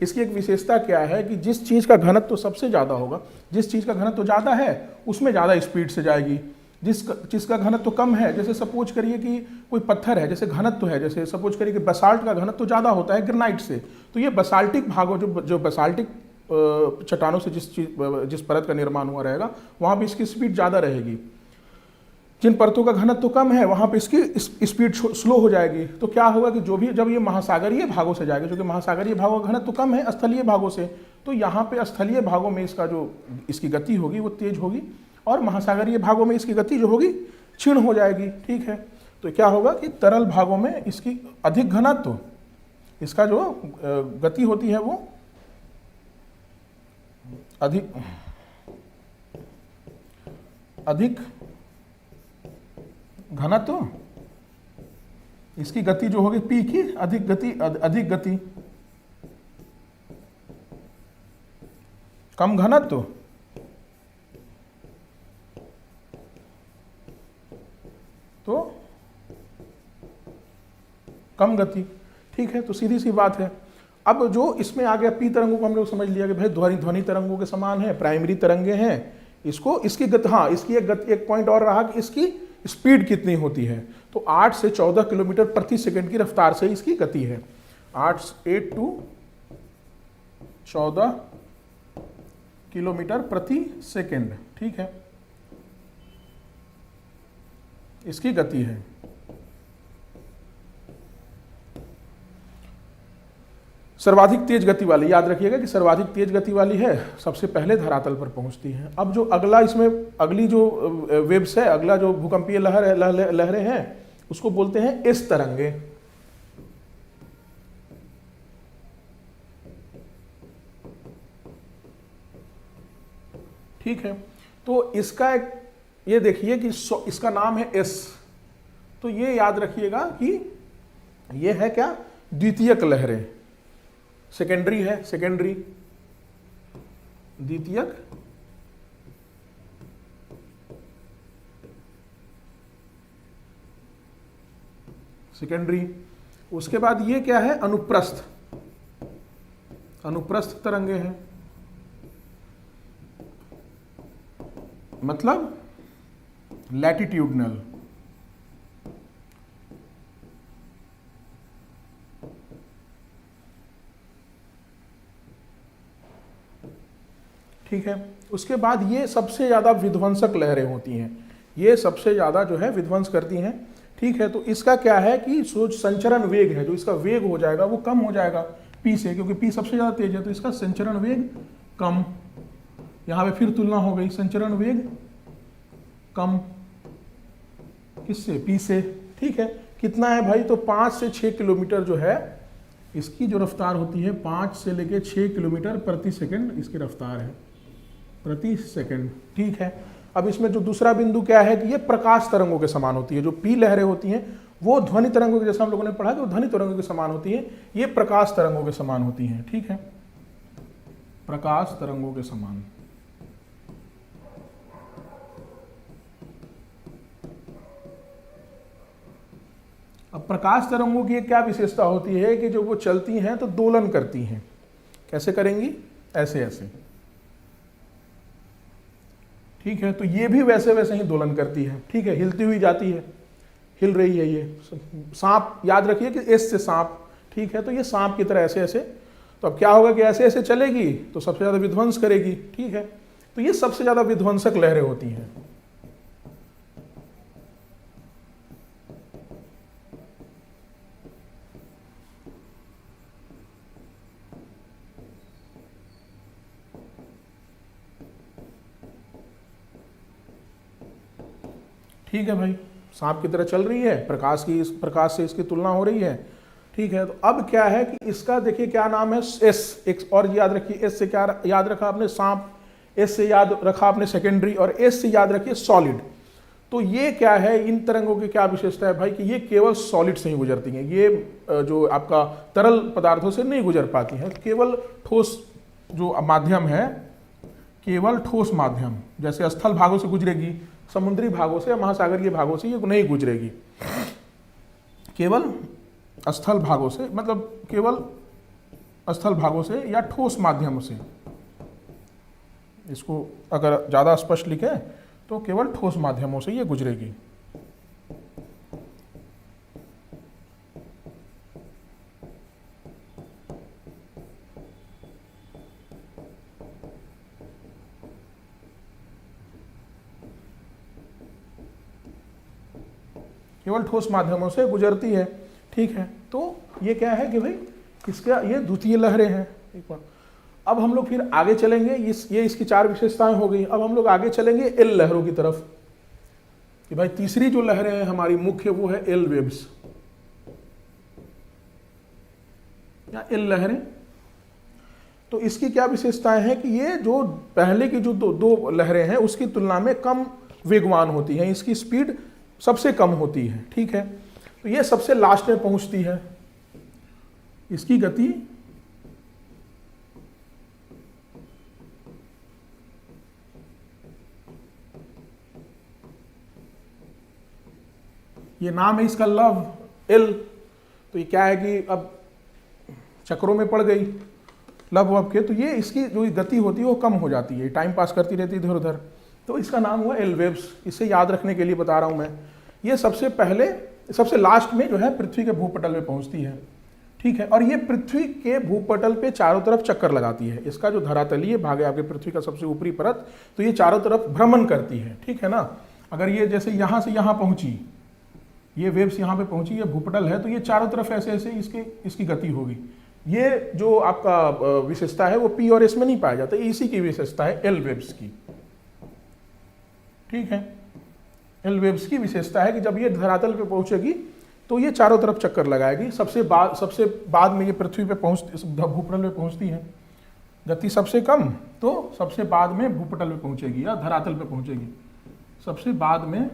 इसकी एक विशेषता क्या है कि जिस चीज का घनत्व तो सबसे ज्यादा होगा, जिस चीज का घनत्व तो ज्यादा है उसमें ज्यादा स्पीड से जाएगी। जिसका घनत्व तो कम है, जैसे सपोज करिए कि कोई पत्थर है, जैसे घनत्व है, जैसे सपोज करिए कि बसाल्ट का घनत्व तो ज्यादा होता है ग्रेनाइट से, तो ये बसाल्टिक भागों जो बसाल्टिक चट्टानों से जिस परत का निर्माण हुआ रहेगा वहां पर इसकी स्पीड ज्यादा रहेगी। जिन परतों का घनत्व तो कम है वहां पे इसकी स्पीड स्लो हो जाएगी। तो क्या होगा कि जब ये महासागरीय भागों से जाएगा, क्योंकि महासागरीय भागों का घनत्व तो कम है स्थलीय भागों से, तो यहाँ पे स्थलीय भागों में इसकी गति होगी वो तेज होगी, और महासागरीय भागों में इसकी गति जो होगी क्षीण हो जाएगी। ठीक है, तो क्या होगा कि तरल भागों में इसकी अधिक घनत्व, इसका जो गति होती है वो अधिक घनत्व, इसकी गति जो होगी पी की अधिक गति कम घनत्व तो कम गति। ठीक है, तो सीधी सी बात है। अब जो इसमें आ गया पी तरंगों को हम लोग समझ लिया कि भाई ध्वनि तरंगों के समान है, प्राइमरी तरंगे हैं। इसकी गति, हाँ इसकी एक पॉइंट और रहा कि स्पीड कितनी होती है। तो 8 से 14 किलोमीटर प्रति सेकंड की रफ्तार से इसकी गति है। 8 to 14 किलोमीटर प्रति सेकंड, ठीक है, इसकी गति है। सर्वाधिक तेज गति वाली, याद रखिएगा कि सर्वाधिक तेज गति वाली है सबसे पहले धरातल पर पहुंचती है। अब जो अगला इसमें अगली जो वेव्स है, अगला जो भूकंपीय लहरें हैं उसको बोलते हैं एस तरंगे। ठीक है, तो इसका एक ये देखिए कि इसका नाम है एस, तो ये याद रखिएगा कि ये है क्या, द्वितीयक लहरें, सेकेंडरी है, सेकेंडरी, द्वितीयक, सेकेंडरी। उसके बाद ये क्या है, अनुप्रस्थ, अनुप्रस्थ तरंगे हैं, मतलब लैटिट्यूडनल। ठीक है, उसके बाद ये सबसे ज्यादा विध्वंसक लहरें होती हैं, ये सबसे ज्यादा जो है विध्वंस करती हैं। ठीक है, तो इसका क्या है कि जो संचरण वेग है, जो इसका वेग हो जाएगा वो कम हो जाएगा पी से, क्योंकि पी सबसे ज्यादा तेज है, तो इसका संचरण वेग कम। यहां पे फिर तुलना हो गई, संचरण वेग कम किससे, पी से। ठीक है, कितना है भाई, तो 5 से 6 किलोमीटर जो है इसकी जो रफ्तार होती है, 5 से लेके 6 किलोमीटर प्रति सेकंड इसकी रफ्तार है, प्रति सेकंड। ठीक है, अब इसमें जो दूसरा बिंदु क्या है कि ये प्रकाश तरंगों के समान होती है। जो पी लहरें होती हैं वो ध्वनि तरंगों के, जैसा हम लोगों ने पढ़ा कि वो ध्वनि तरंगों के समान होती है, ये प्रकाश तरंगों के समान होती हैं। ठीक है, प्रकाश तरंगों के समान। अब प्रकाश तरंगों की क्या विशेषता होती है कि जो वो चलती हैं तो दोलन करती हैं। कैसे करेंगी, ऐसे ऐसे। ठीक है, तो ये भी वैसे वैसे ही दोलन करती है। ठीक है, हिलती हुई जाती है, हिल रही है ये। सांप, याद रखिए कि एस से सांप। ठीक है, तो ये सांप की तरह ऐसे ऐसे। तो अब क्या होगा कि ऐसे ऐसे चलेगी तो सबसे ज्यादा विध्वंस करेगी। ठीक है, तो ये सबसे ज्यादा विध्वंसक लहरें होती हैं। ठीक है भाई, सांप की तरह चल रही है, प्रकाश की, इस प्रकाश से इसकी तुलना हो रही है। ठीक है, तो अब क्या है कि इसका देखिए क्या नाम है, एस। एक और याद रखिए, एस से क्या याद रखा आपने, सांप। एस से याद रखा आपने सेकेंडरी, और एस से याद रखिए सॉलिड। तो ये क्या है, इन तरंगों की क्या विशेषता है भाई कि ये केवल सॉलिड से ही गुजरती हैं, ये जो आपका तरल पदार्थों से नहीं गुजर पाती हैं, केवल ठोस जो माध्यम है, केवल ठोस माध्यम, जैसे स्थल भागों से गुजरेगी, समुद्री भागों से या महासागरीय भागों से ये नहीं गुजरेगी, केवल स्थल भागों से, मतलब केवल स्थल भागों से या ठोस माध्यमों से। इसको अगर ज़्यादा स्पष्ट लिखें तो केवल ठोस माध्यमों से ये गुजरेगी। केवल ठोस माध्यमों से गुजरती है। ठीक है, तो ये क्या है कि भाई इसका ये द्वितीय लहरें हैं। एक बार अब हम लोग फिर आगे चलेंगे, ये इसकी 4 विशेषताएं हो गई। अब हम लोग आगे चलेंगे एल लहरों की तरफ कि भाई तीसरी जो लहरें हैं हमारी मुख्य, वो है एल वेव्स या एल लहरें। तो इसकी क्या विशेषताएं हैं कि ये जो पहले की जो दो लहरें हैं उसकी तुलना में कम वेगवान होती हैं, इसकी स्पीड सबसे कम होती है। ठीक है, तो ये सबसे लास्ट में पहुंचती है, इसकी गति ये नाम है इसका लव, एल। तो ये क्या है कि अब चक्रों में पड़ गई लव वव के, तो ये इसकी जो गति होती है वो कम हो जाती है, टाइम पास करती रहती है इधर उधर। तो इसका नाम हुआ एलवेव्स। इसे याद रखने के लिए बता रहा हूं मैं। ये सबसे लास्ट में जो है पृथ्वी के भूपटल में पहुंचती है, ठीक है। और ये पृथ्वी के भूपटल पे चारों तरफ चक्कर लगाती है। इसका जो धरातलीय भाग है आपके पृथ्वी का सबसे ऊपरी परत, तो ये चारों तरफ भ्रमण करती है, ठीक है ना। अगर ये जैसे यहां से यहां पहुंची, ये वेव्स यहां पे पहुंची, ये भूपटल है, तो ये चारों तरफ ऐसे ऐसे इसकी गति होगी। ये जो आपका विशेषता है वो पी और एस में नहीं पाया जाता, इसी की विशेषता है एल वेव्स की, ठीक है। एल वेव्स की विशेषता है कि जब ये धरातल पे पहुंचेगी तो ये चारों तरफ चक्कर लगाएगी। सबसे बाद में ये पृथ्वी पे भूपटल पे पहुंचती है। गति सबसे कम तो सबसे बाद में भूपटल पे पहुंचेगी या धरातल पे पहुंचेगी। सबसे बाद में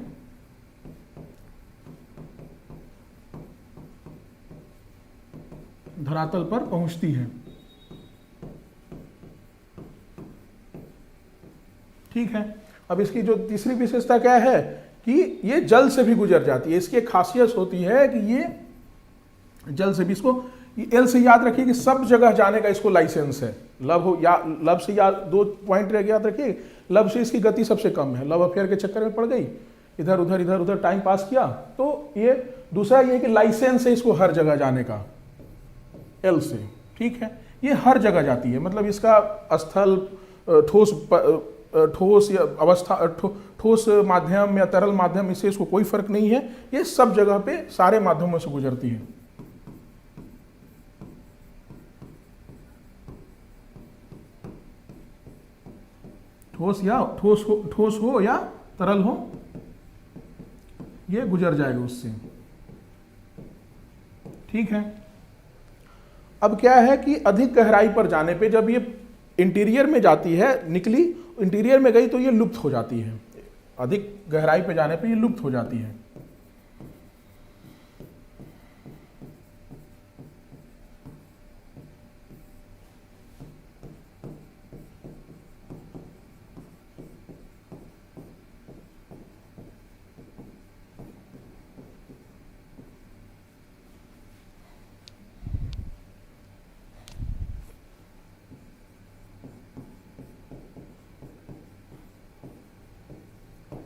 धरातल पर पहुंचती है, ठीक है। अब इसकी जो तीसरी विशेषता क्या है कि ये जल से भी गुजर जाती है। इसकी एक खासियत होती है कि ये जल से भी, इसको एल से याद रखिए कि सब जगह जाने का इसको लाइसेंस है। लब से याद, 2 पॉइंट याद रखिए। लब से इसकी गति सबसे कम है, लव अफेयर के चक्कर में पड़ गई, इधर उधर टाइम पास किया। तो ये दूसरा ये कि लाइसेंस है इसको हर जगह जाने का, एल से, ठीक है। ये हर जगह जाती है, मतलब इसका स्थल, ठोस या अवस्था, ठोस माध्यम या तरल माध्यम, इससे इसको कोई फर्क नहीं है। ये सब जगह पे सारे माध्यमों से गुजरती है। ठोस हो या तरल हो, ये गुजर जाएगा उससे, ठीक है। अब क्या है कि अधिक गहराई पर जाने पे जब ये इंटीरियर में जाती है, निकली इंटीरियर में गई तो ये लुप्त हो जाती है। अधिक गहराई पे जाने पे ये लुप्त हो जाती है।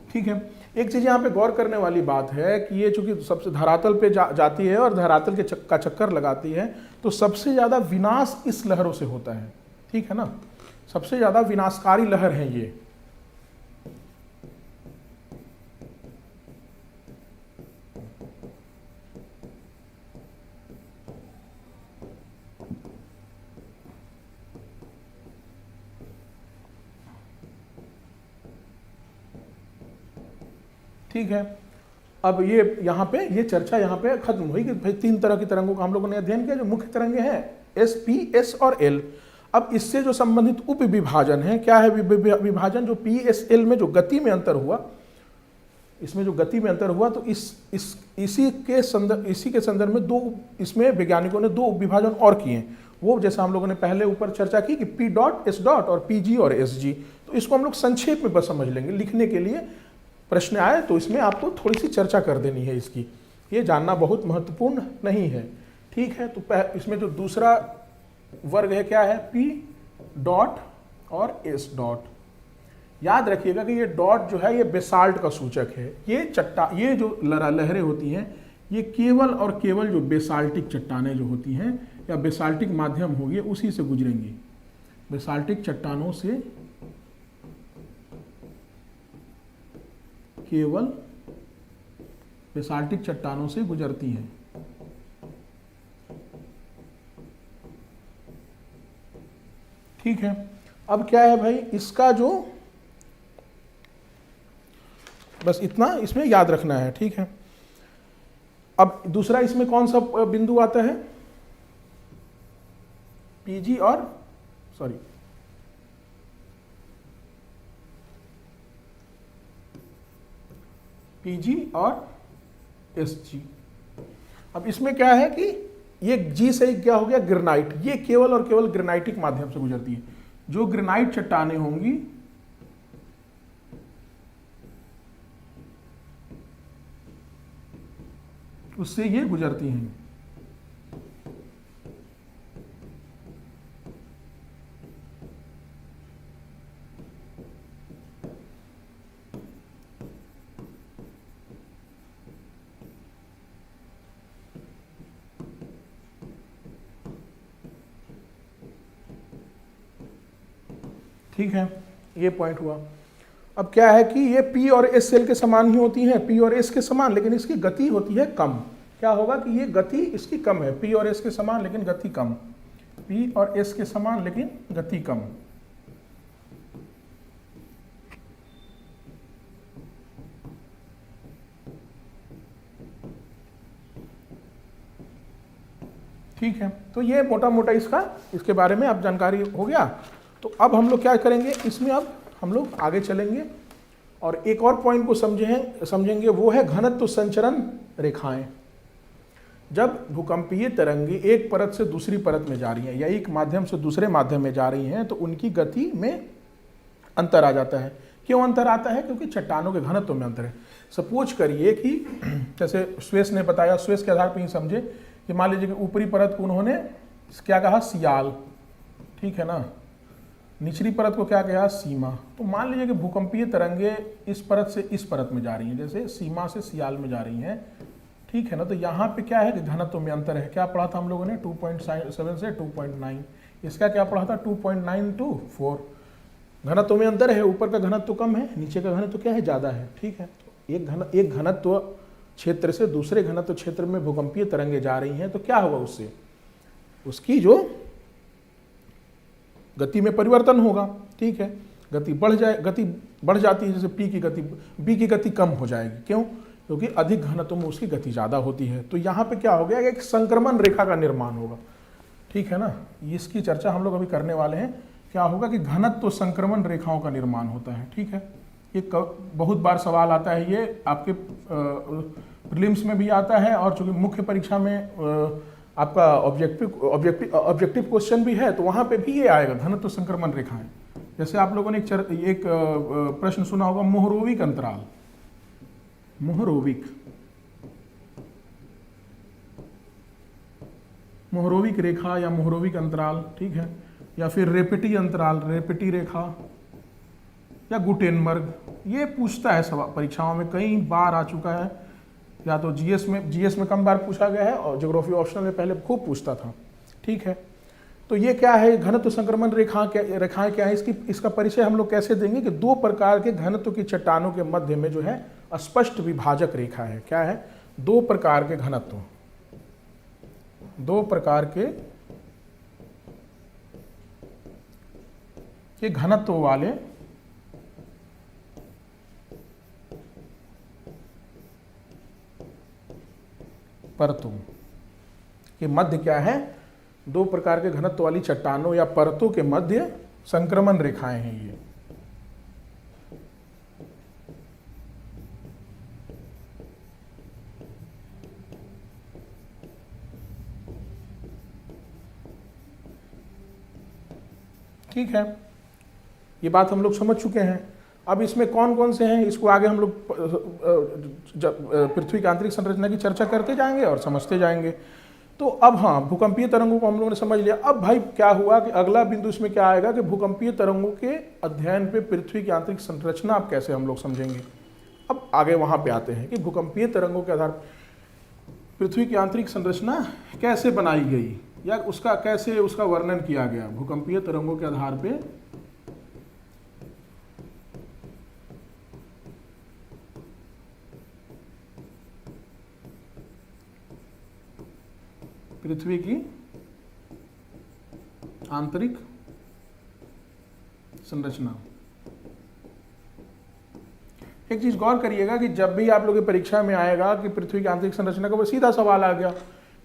ठीक है। एक चीज यहाँ पे गौर करने वाली बात है कि ये चूंकि सबसे धरातल पे जाती है और धरातल के का चक्कर लगाती है, तो सबसे ज्यादा विनाश इस लहरों से होता है, ठीक है ना। सबसे ज्यादा विनाशकारी लहर है ये। ठीक है। अब ये यहाँ पे ये चर्चा यहाँ पे खत्म हुई कि भाई 3 तरह की तरंगों का हम लोगों ने अध्ययन किया, जो मुख्य तरंगे हैं एस, पी, एस और एल। अब इससे जो संबंधित उप विभाजन है, क्या है विभाजन? जो पी, एस, एल में जो गति में अंतर हुआ, इसमें जो गति में अंतर हुआ, तो इसी के संदर्भ में इसमें वैज्ञानिकों ने 2 उप विभाजन और किए। वो जैसा हम लोगों ने पहले ऊपर चर्चा की कि पी डॉट, एस डॉट और पी जी और एस जी। तो इसको हम लोग संक्षेप में बस समझ लेंगे, लिखने के लिए प्रश्न आए तो इसमें आपको थोड़ी सी चर्चा कर देनी है इसकी, ये जानना बहुत महत्वपूर्ण नहीं है, ठीक है। तो इसमें जो दूसरा वर्ग है क्या है? पी डॉट और एस डॉट। याद रखिएगा कि ये डॉट जो है ये बेसाल्ट का सूचक है। ये जो लहरें होती हैं ये केवल और केवल जो बेसाल्टिक चट्टानें जो होती हैं या बेसाल्टिक माध्यम होगी उसी से गुजरेंगी। बेसाल्टिक चट्टानों से केवल बेसाल्टिक चट्टानों से गुजरती हैं। ठीक है। अब क्या है भाई, इसका जो बस इतना इसमें याद रखना है, ठीक है। अब दूसरा इसमें कौन सा बिंदु आता है? पीजी और पीजी और एसजी। अब इसमें क्या है कि ये जी से क्या हो गया? ग्रेनाइट। ये केवल और केवल ग्रेनाइटिक माध्यम से गुजरती है। जो ग्रेनाइट चट्टानें होंगी उससे ये गुजरती हैं। ठीक है, ये पॉइंट हुआ। अब क्या है कि ये P और S सेल के समान ही होती हैं, P और S के समान, लेकिन इसकी गति होती है कम। क्या होगा कि ये गति इसकी कम है, P और S के समान लेकिन गति कम, P और S के समान लेकिन गति कम। ठीक है, तो ये मोटा मोटा इसके बारे में अब जानकारी हो गया। तो अब हम लोग क्या करेंगे इसमें, अब हम लोग आगे चलेंगे और एक और पॉइंट को समझेंगे, वो है घनत्व संचरण रेखाएं। जब भूकंपीय तरंगे एक परत से दूसरी परत में जा रही हैं या एक माध्यम से दूसरे माध्यम में जा रही हैं तो उनकी गति में अंतर आ जाता है। क्यों अंतर आता है? क्योंकि चट्टानों के घनत्व में अंतर है। सपोज करिए कि जैसे स्वेस ने बताया, स्वेस के आधार पर ही समझे कि मान लीजिए कि ऊपरी परत को उन्होंने क्या कहा, सियाल, ठीक है ना, निचली परत को क्या कहा, सीमा। तो मान लीजिए कि भूकंपीय तरंगे इस परत से इस परत में जा रही हैं, जैसे सीमा से सियाल में जा रही हैं, ठीक है ना। तो यहाँ पे क्या है कि घनत्व में अंतर है। क्या पढ़ा था हम लोगों ने, 2.7 से 2.9। इसका क्या पढ़ा था, 2.9 to 4। घनत्व में अंतर है, ऊपर का घनत्व कम है, नीचे का घनत्व क्या है, ज़्यादा है, ठीक है। तो एक घनत्व क्षेत्र से दूसरे घनत्व क्षेत्र में भूकंपीय तरंगे जा रही हैं तो क्या होगा, उससे उसकी जो गति में परिवर्तन होगा, ठीक है। गति बढ़ जाती है, जैसे बी की गति कम हो जाएगी। क्यों? क्योंकि अधिक घनत्व में उसकी गति ज़्यादा होती है। तो यहाँ पे क्या हो गया, एक संक्रमण रेखा का निर्माण होगा, ठीक है ना। इसकी चर्चा हम लोग अभी करने वाले हैं। क्या होगा कि घनत्व संक्रमण रेखाओं का निर्माण होता है, ठीक है। ये बहुत बार सवाल आता है, ये आपके प्रीलिम्स में भी आता है और चूंकि मुख्य परीक्षा में आपका ऑब्जेक्टिव क्वेश्चन भी है तो वहाँ पे भी ये आएगा, घनत्व संक्रमण रेखाएं। जैसे आप लोगों ने एक प्रश्न सुना होगा, मोहरोविक अंतराल, मोहरोविक रेखा या मोहरोविक अंतराल, ठीक है, या फिर रेपेटी अंतराल, रेपेटी रेखा या गुटेनबर्ग। ये पूछता है सवाल परीक्षाओं में, कई बार आ चुका है, या तो जीएस में कम बार पूछा गया है और ज्योग्राफी ऑप्शनल में पहले खूब पूछता था, ठीक है। तो ये क्या है, घनत्व संक्रमण रेखाएं क्या है, इसका परिचय हम लोग कैसे देंगे कि दो प्रकार के घनत्व की चट्टानों के मध्य में जो है स्पष्ट विभाजक रेखा है। क्या है? दो प्रकार के घनत्व, दो प्रकार के घनत्व वाले परतों के मध्य क्या है, दो प्रकार के घनत्व वाली चट्टानों या परतों के मध्य संक्रमण रेखाएं हैं ये। ठीक है, ये बात हम लोग समझ चुके हैं। अब इसमें कौन कौन से हैं, इसको आगे हम लोग पृथ्वी की आंतरिक संरचना की चर्चा करते जाएंगे और समझते जाएंगे। तो अब हाँ, भूकंपीय तरंगों को हम लोगों ने समझ लिया। अब भाई क्या हुआ कि अगला बिंदु इसमें क्या आएगा कि भूकंपीय तरंगों के अध्ययन पे पृथ्वी की आंतरिक संरचना अब कैसे हम लोग समझेंगे। अब आगे वहाँ पे आते हैं कि भूकंपीय तरंगों के आधार पृथ्वी की आंतरिक संरचना कैसे बनाई गई या कैसे उसका वर्णन किया गया। भूकंपीय तरंगों के आधार पे पृथ्वी की आंतरिक संरचना। एक चीज गौर करिएगा कि जब भी आप लोगों की परीक्षा में आएगा कि पृथ्वी की आंतरिक संरचना का सीधा सवाल आ गया,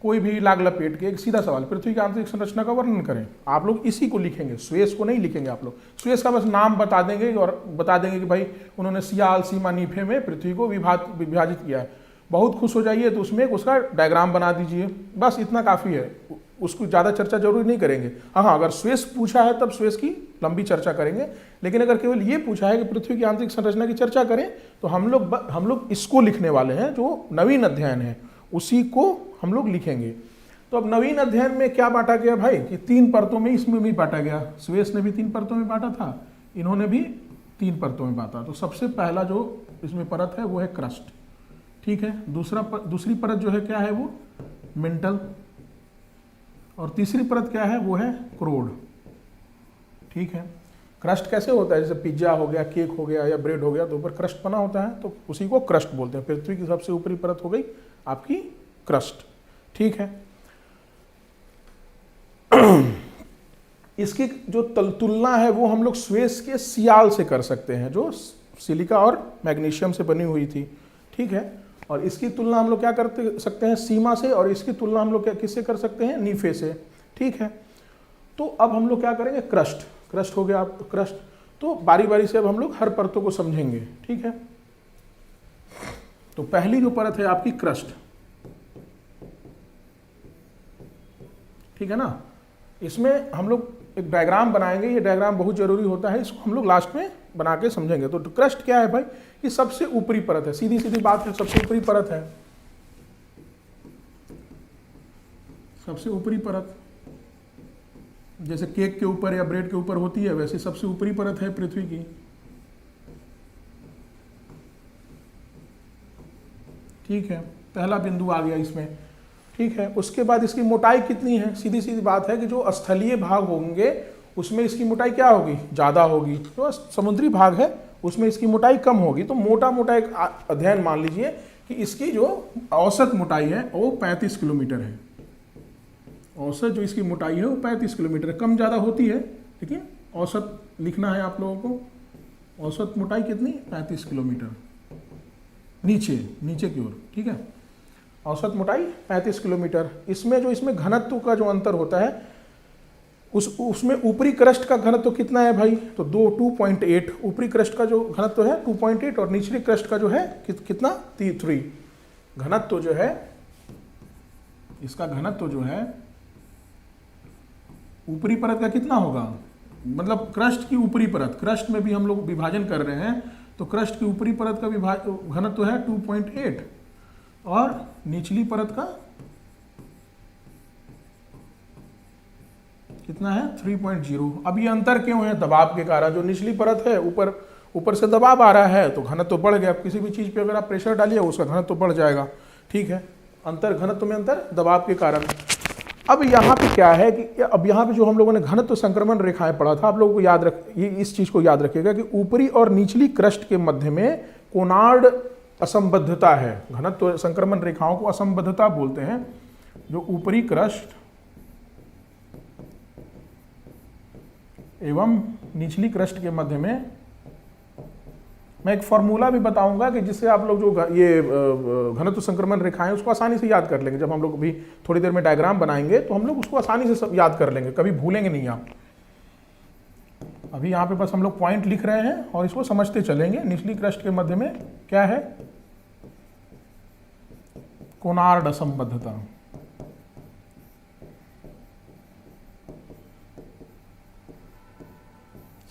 कोई भी लाग लपेट के एक सीधा सवाल, पृथ्वी की आंतरिक संरचना का वर्णन करें, आप लोग इसी को लिखेंगे, स्वेस को नहीं लिखेंगे। आप लोग स्वेस का बस नाम बता देंगे और बता देंगे कि भाई उन्होंने सियाल, सीमा, नीफे में पृथ्वी को विभाजित किया है। बहुत खुश हो जाइए तो उसमें उसका डायग्राम बना दीजिए, बस इतना काफ़ी है, उसको ज़्यादा चर्चा जरूरी नहीं करेंगे। हाँ, अगर स्वेस पूछा है तब स्वेस की लंबी चर्चा करेंगे, लेकिन अगर केवल ये पूछा है कि पृथ्वी की आंतरिक संरचना की चर्चा करें तो हम लोग इसको लिखने वाले हैं, जो नवीन अध्ययन है उसी को हम लोग लिखेंगे। तो अब नवीन अध्ययन में क्या बांटा गया भाई कि 3 परतों में इसमें भी बांटा गया। स्वेस ने भी 3 परतों में बांटा था, इन्होंने भी 3 परतों में बांटा। तो सबसे पहला जो इसमें परत है वो है क्रस्ट, ठीक है। दूसरी परत जो है क्या है, वो मेंटल, और तीसरी परत क्या है, वो है क्रोड, ठीक है। क्रस्ट कैसे होता है, जैसे पिज्जा हो गया, केक हो गया या ब्रेड हो गया, तो ऊपर क्रस्ट बना होता है, तो उसी को क्रस्ट बोलते हैं। पृथ्वी की सबसे ऊपरी परत हो गई आपकी क्रस्ट, ठीक है। इसकी जो तुलना है वो हम लोग स्वेस के सियाल से कर सकते हैं, जो सिलिका और मैग्नीशियम से बनी हुई थी, ठीक है। और इसकी तुलना हम लोग क्या कर सकते हैं, सीमा से, और इसकी तुलना हम लोग क्या किससे कर सकते हैं, नीफे से, ठीक है। तो अब हम लोग क्या करेंगे, क्रस्ट, क्रस्ट हो गया आप क्रस्ट। तो बारी बारी से अब हम लोग हर परतों को समझेंगे, ठीक है। तो पहली जो परत है आपकी क्रस्ट, ठीक है ना। इसमें हम लोग एक डायग्राम बनाएंगे, ये डायग्राम बहुत जरूरी होता है, इसको हम लोग लास्ट में बना के समझेंगे। तो क्रस्ट क्या है भाई, ये सबसे ऊपरी परत है, सीधी सीधी बात है, सबसे ऊपरी परत है, सबसे ऊपरी परत। जैसे केक के ऊपर या ब्रेड के ऊपर होती है, वैसे सबसे ऊपरी परत है पृथ्वी की, ठीक है। पहला बिंदु आ गया इसमें, ठीक है। उसके बाद इसकी मोटाई कितनी है, सीधी सीधी बात है कि जो स्थलीय भाग होंगे उसमें इसकी मोटाई क्या होगी, ज़्यादा होगी। तो समुद्री भाग है उसमें इसकी मोटाई कम होगी। तो मोटा मोटा एक अध्ययन मान लीजिए कि इसकी जो औसत मोटाई है वो 35 किलोमीटर है। औसत जो इसकी मोटाई है वो 35 किलोमीटर है, कम ज़्यादा होती है, लेकिन औसत लिखना है आप लोगों को। औसत मोटाई कितनी, 35 किलोमीटर, नीचे नीचे की ओर, ठीक है। औसत मोटाई 35 किलोमीटर। इसमें घनत्व का जो अंतर होता है, उसमें ऊपरी क्रस्ट का घनत्व कितना है भाई, तो 2.8। ऊपरी क्रस्ट का जो घनत्व है 2.8 और निचली क्रस्ट का जो है कितना, 3। घनत्व जो है, इसका घनत्व जो है ऊपरी परत का कितना होगा, मतलब क्रस्ट की ऊपरी परत, क्रस्ट में भी हम लोग विभाजन कर रहे हैं, तो क्रस्ट की ऊपरी परत का घनत्व है 2.8 और निचली परत का कितना है, 3.0। अब ये अंतर क्यों है, दबाव के कारण। जो निचली परत है ऊपर से दबाव आ रहा है तो घनत्व बढ़ गया। किसी भी चीज पे अगर आप प्रेशर डालिए उसका घनत्व बढ़ जाएगा, ठीक है। अंतर, घनत्व में अंतर दबाव के कारण। अब यहाँ पे क्या है कि अब यहाँ पे जो हम लोगों ने घनत्व संक्रमण रेखाएं पढ़ा था, आप लोगों को याद इस चीज को याद रखिएगा कि ऊपरी और निचली क्रस्ट के मध्य में कोनार्ड असंबद्धता है। घनत्व संक्रमण रेखाओं को असंबद्धता बोलते हैं। जो ऊपरी क्रस्ट एवं निचली क्रस्ट के मध्य में, मैं एक फॉर्मूला भी बताऊंगा कि जिससे आप लोग जो ये घनत्व संक्रमण रेखाएं उसको आसानी से याद कर लेंगे। जब हम लोग भी थोड़ी देर में डायग्राम बनाएंगे तो हम लोग उसको आसानी से सब याद कर लेंगे, कभी भूलेंगे नहीं आप। अभी यहाँ पे बस हम लोग पॉइंट लिख रहे हैं और इसको समझते चलेंगे। निचली क्रस्ट के मध्य में क्या है, कोनार्ड असंबद्धता।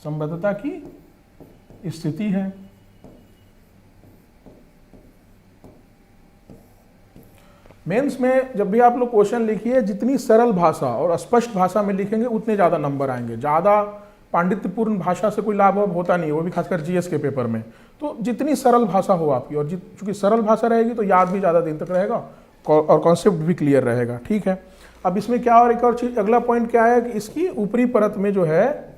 संबद्धता की स्थिति है। मेंस में जब भी आप लोग क्वेश्चन लिखिए, जितनी सरल भाषा और स्पष्ट भाषा में लिखेंगे उतने ज़्यादा नंबर आएंगे। ज़्यादा पांडित्यपूर्ण भाषा से कोई लाभ होता नहीं, वो भी खासकर जीएस के पेपर में। तो जितनी सरल भाषा हो आपकी, और चूंकि सरल भाषा रहेगी तो याद भी ज़्यादा दिन तक रहेगा और कॉन्सेप्ट भी क्लियर रहेगा, ठीक है। अब इसमें क्या और एक और चीज, अगला पॉइंट क्या है कि इसकी ऊपरी परत में जो है,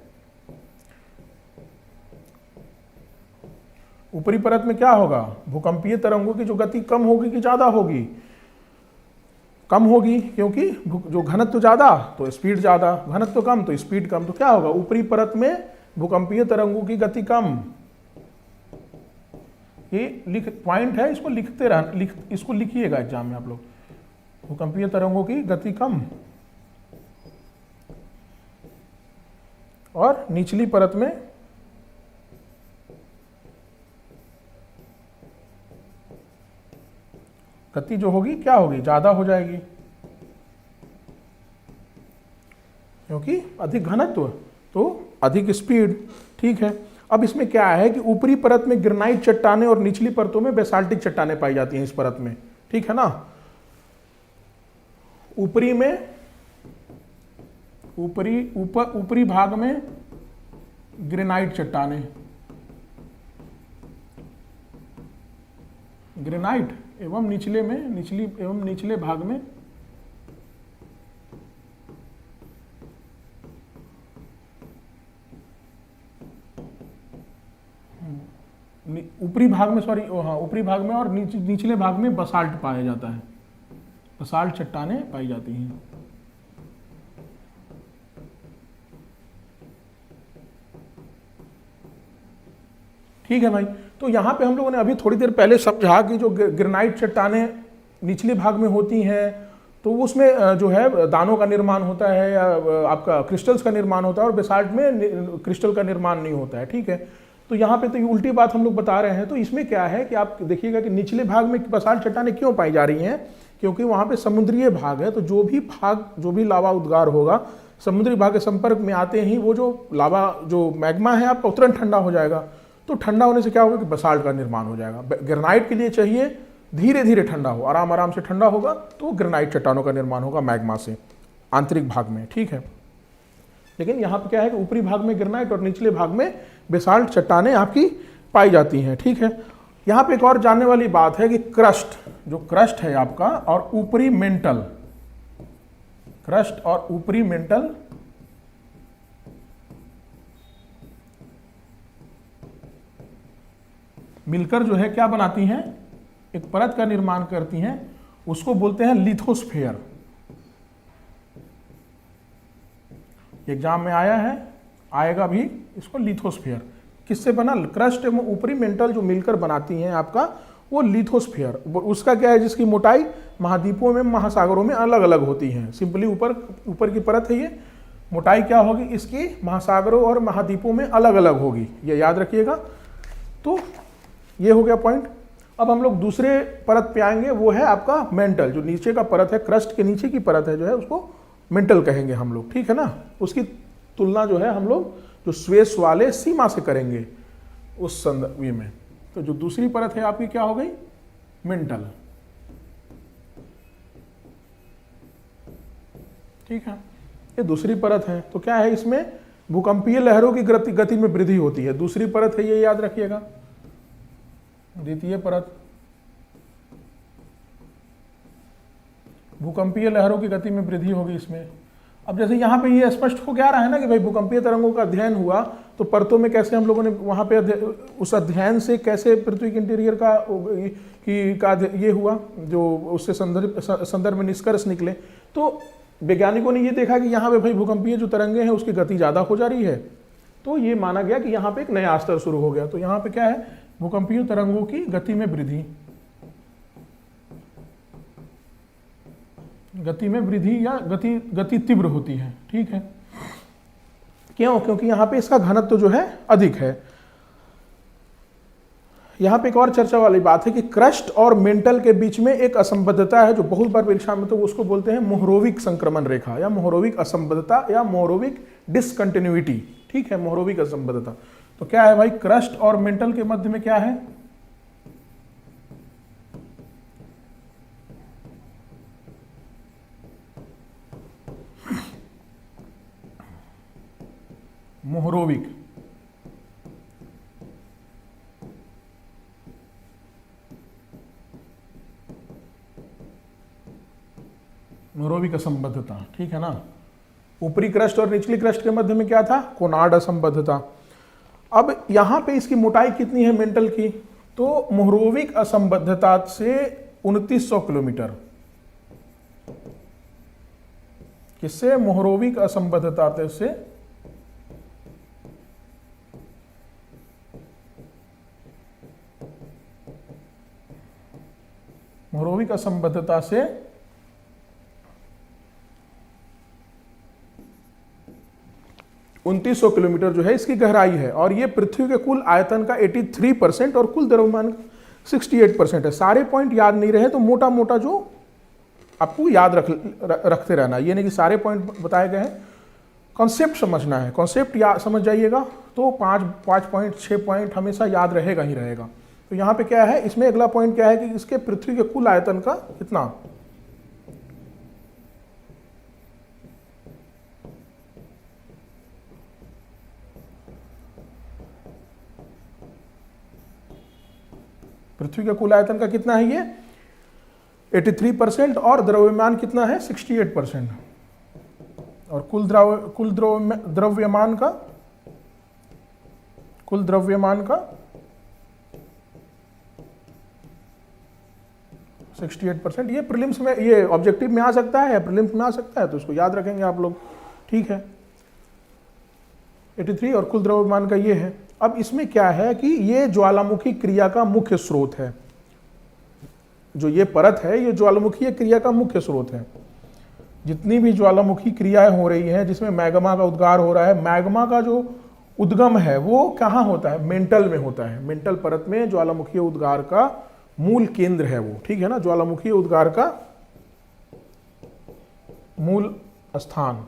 ऊपरी परत में क्या होगा, भूकंपीय तरंगों की जो गति कम होगी कि ज्यादा होगी, कम होगी, क्योंकि जो घनत्व ज्यादा तो स्पीड ज्यादा, घनत्व कम तो स्पीड कम। तो क्या होगा, ऊपरी परत में भूकंपीय तरंगों की गति कम। ये पॉइंट है, इसको लिखते रहना, इसको लिखिएगा एग्जाम में आप लोग। भूकंपीय तरंगों की गति कम और निचली परत में गति जो होगी क्या होगी, ज्यादा हो जाएगी, क्योंकि अधिक घनत्व तो अधिक स्पीड, ठीक है। अब इसमें क्या है कि ऊपरी परत में ग्रेनाइट चट्टानें और निचली परतों में बेसाल्टिक चट्टानें पाई जाती हैं इस परत में, ठीक है ना। ऊपरी में ऊपरी भाग में ग्रेनाइट चट्टानें, ग्रेनाइट एवं निचले भाग में ऊपरी भाग में, सॉरी हाँ, ऊपरी भाग में और निचले भाग में बसाल्ट पाया जाता है, बसाल्ट चट्टानें पाई जाती हैं। ठीक है भाई, तो यहाँ पे हम लोगों ने अभी थोड़ी देर पहले समझा कि जो ग्रेनाइट चट्टानें निचले भाग में होती हैं तो उसमें जो है दानों का निर्माण होता है या आपका क्रिस्टल्स का निर्माण होता है, और बेसाल्ट में क्रिस्टल का निर्माण नहीं होता है। ठीक है, तो यहाँ पे तो ये उल्टी बात हम लोग बता रहे हैं। तो इसमें क्या है कि आप देखिएगा कि निचले भाग में बसाल्ट चट्टानें क्यों पाई जा रही हैं, क्योंकि वहाँ पे समुद्रीय भाग है, तो जो भी लावा उद्गार होगा समुद्री भाग के संपर्क में आते ही वो जो लावा जो मैग्मा है आपका तुरंत ठंडा हो जाएगा। तो ठंडा होने से क्या होगा कि बसाल्ट का निर्माण हो जाएगा। ग्रेनाइट के लिए चाहिए धीरे धीरे ठंडा हो, आराम आराम से ठंडा होगा तो ग्रेनाइट चट्टानों का निर्माण होगा मैग्मा से आंतरिक भाग में। ठीक है, लेकिन यहाँ पे क्या है कि ऊपरी भाग में ग्रेनाइट और निचले भाग में बेसाल्ट चट्टानें आपकी पाई जाती हैं। ठीक है, यहाँ पे एक और जानने वाली बात है कि क्रस्ट, जो क्रस्ट है आपका और ऊपरी मेंटल, क्रस्ट और ऊपरी मेंटल मिलकर जो है क्या बनाती हैं, एक परत का निर्माण करती हैं, उसको बोलते हैं लिथोस्फेयर। एग्जाम में आया है, आएगा भी, इसको लिथोस्फेयर किससे बना, क्रस्ट एवं ऊपरी मेंटल जो मिलकर बनाती हैं आपका वो लिथोस्फेयर। उसका क्या है, जिसकी मोटाई महाद्वीपों में महासागरों में अलग अलग होती है। सिंपली ऊपर की परत है, ये मोटाई क्या होगी इसकी महासागरों और महाद्वीपों में अलग अलग होगी, ये याद रखिएगा। तो ये हो गया पॉइंट। अब हम लोग दूसरे परत पे आएंगे, वो है आपका मेंटल। जो नीचे का परत है, क्रस्ट के नीचे की परत है जो है उसको मेंटल कहेंगे हम लोग। ठीक है ना, उसकी तुलना जो है हम लोग जो स्वेस वाले सीमा से करेंगे उस संदर्भ में। तो जो दूसरी परत है आपकी क्या हो गई, मेंटल। ठीक है, ये दूसरी परत है। तो क्या है, इसमें भूकंपीय लहरों की गति में वृद्धि होती है। दूसरी परत है, ये याद रखिएगा। द्वितीय परत भूकंपीय लहरों की गति में वृद्धि होगी इसमें। अब जैसे यहाँ पे ये स्पष्ट हो क्या रहा है ना कि भाई भूकंपीय तरंगों का अध्ययन हुआ, तो परतों में कैसे हम लोगों ने वहाँ पे उस अध्ययन से कैसे पृथ्वी के इंटीरियर का ये हुआ, जो उससे संदर्भ में निष्कर्ष निकले। तो वैज्ञानिकों ने ये देखा कि यहाँ पे भाई भूकंपीय जो तरंगे हैं उसकी गति ज़्यादा हो जा रही है, तो ये माना गया कि यहाँ पे एक नया स्तर शुरू हो गया। तो यहाँ पे क्या है, भूकंपीय तरंगों की गति में वृद्धि, या गति तीव्र होती है। ठीक है, क्यों, क्योंकि यहाँ पे इसका घनत्व तो जो है अधिक है। यहाँ पे एक और चर्चा वाली बात है कि क्रस्ट और मेंटल के बीच में एक असंबद्धता है, जो बहुत बार परीक्षा में तो उसको बोलते हैं मोहरोविक संक्रमण रेखा या मोहरोविक असंबद्धता या मोहरोविक डिसकंटिन्यूटी। ठीक है, मोहरोविक असंबद्धता। तो क्या है भाई, क्रस्ट और मेंटल के मध्य में क्या है, मोहरोविक। मोहरोविक असंबद्धता। ठीक है ना, ऊपरी क्रस्ट और निचली क्रस्ट के मध्य में क्या था, कोनार्ड असंबद्धता। अब यहां पे इसकी मोटाई कितनी है मेंटल की, तो मोहरोविक असंबद्धता से 2900 किलोमीटर। किससे, मोहरोविक असंबद्धता से मोहरोविक असंबद्धता से 2900 किलोमीटर जो है इसकी गहराई है, और ये पृथ्वी के कुल आयतन का 83% और कुल द्रव्यमान का 68% है। सारे पॉइंट याद नहीं रहे तो मोटा मोटा जो आपको याद रखते रहना, ये नहीं कि सारे पॉइंट बताए गए हैं, कॉन्सेप्ट समझना है। कॉन्सेप्ट समझ जाइएगा तो 5 पॉइंट 6 पॉइंट हमेशा याद रहेगा ही रहेगा। तो यहाँ पे क्या है, इसमें अगला पॉइंट क्या है कि इसके पृथ्वी के कुल आयतन का कितना, पृथ्वी के कुल आयतन का कितना है, ये 83% और द्रव्यमान कितना है 68%, और कुल द्रव्यमान का 68%। ये प्रीलिम्स में, ये ऑब्जेक्टिव में आ सकता है, प्रीलिम्स में आ सकता है, तो इसको याद रखेंगे आप लोग, ठीक है। 83 और कुल द्रव्यमान का ये है। अब इसमें क्या है कि ये ज्वालामुखी क्रिया का मुख्य स्रोत है, जो ये परत है ये ज्वालामुखी क्रिया का मुख्य स्रोत है। जितनी भी ज्वालामुखी क्रियाएं हो रही हैं जिसमें मैग्मा का उद्गार हो रहा है, मैग्मा का जो उद्गम है वो कहाँ होता है, मेंटल में होता है। मेंटल परत में ज्वालामुखी उद्गार का मूल केंद्र है वो, ठीक है ना, ज्वालामुखी उद्गार का मूल स्थान।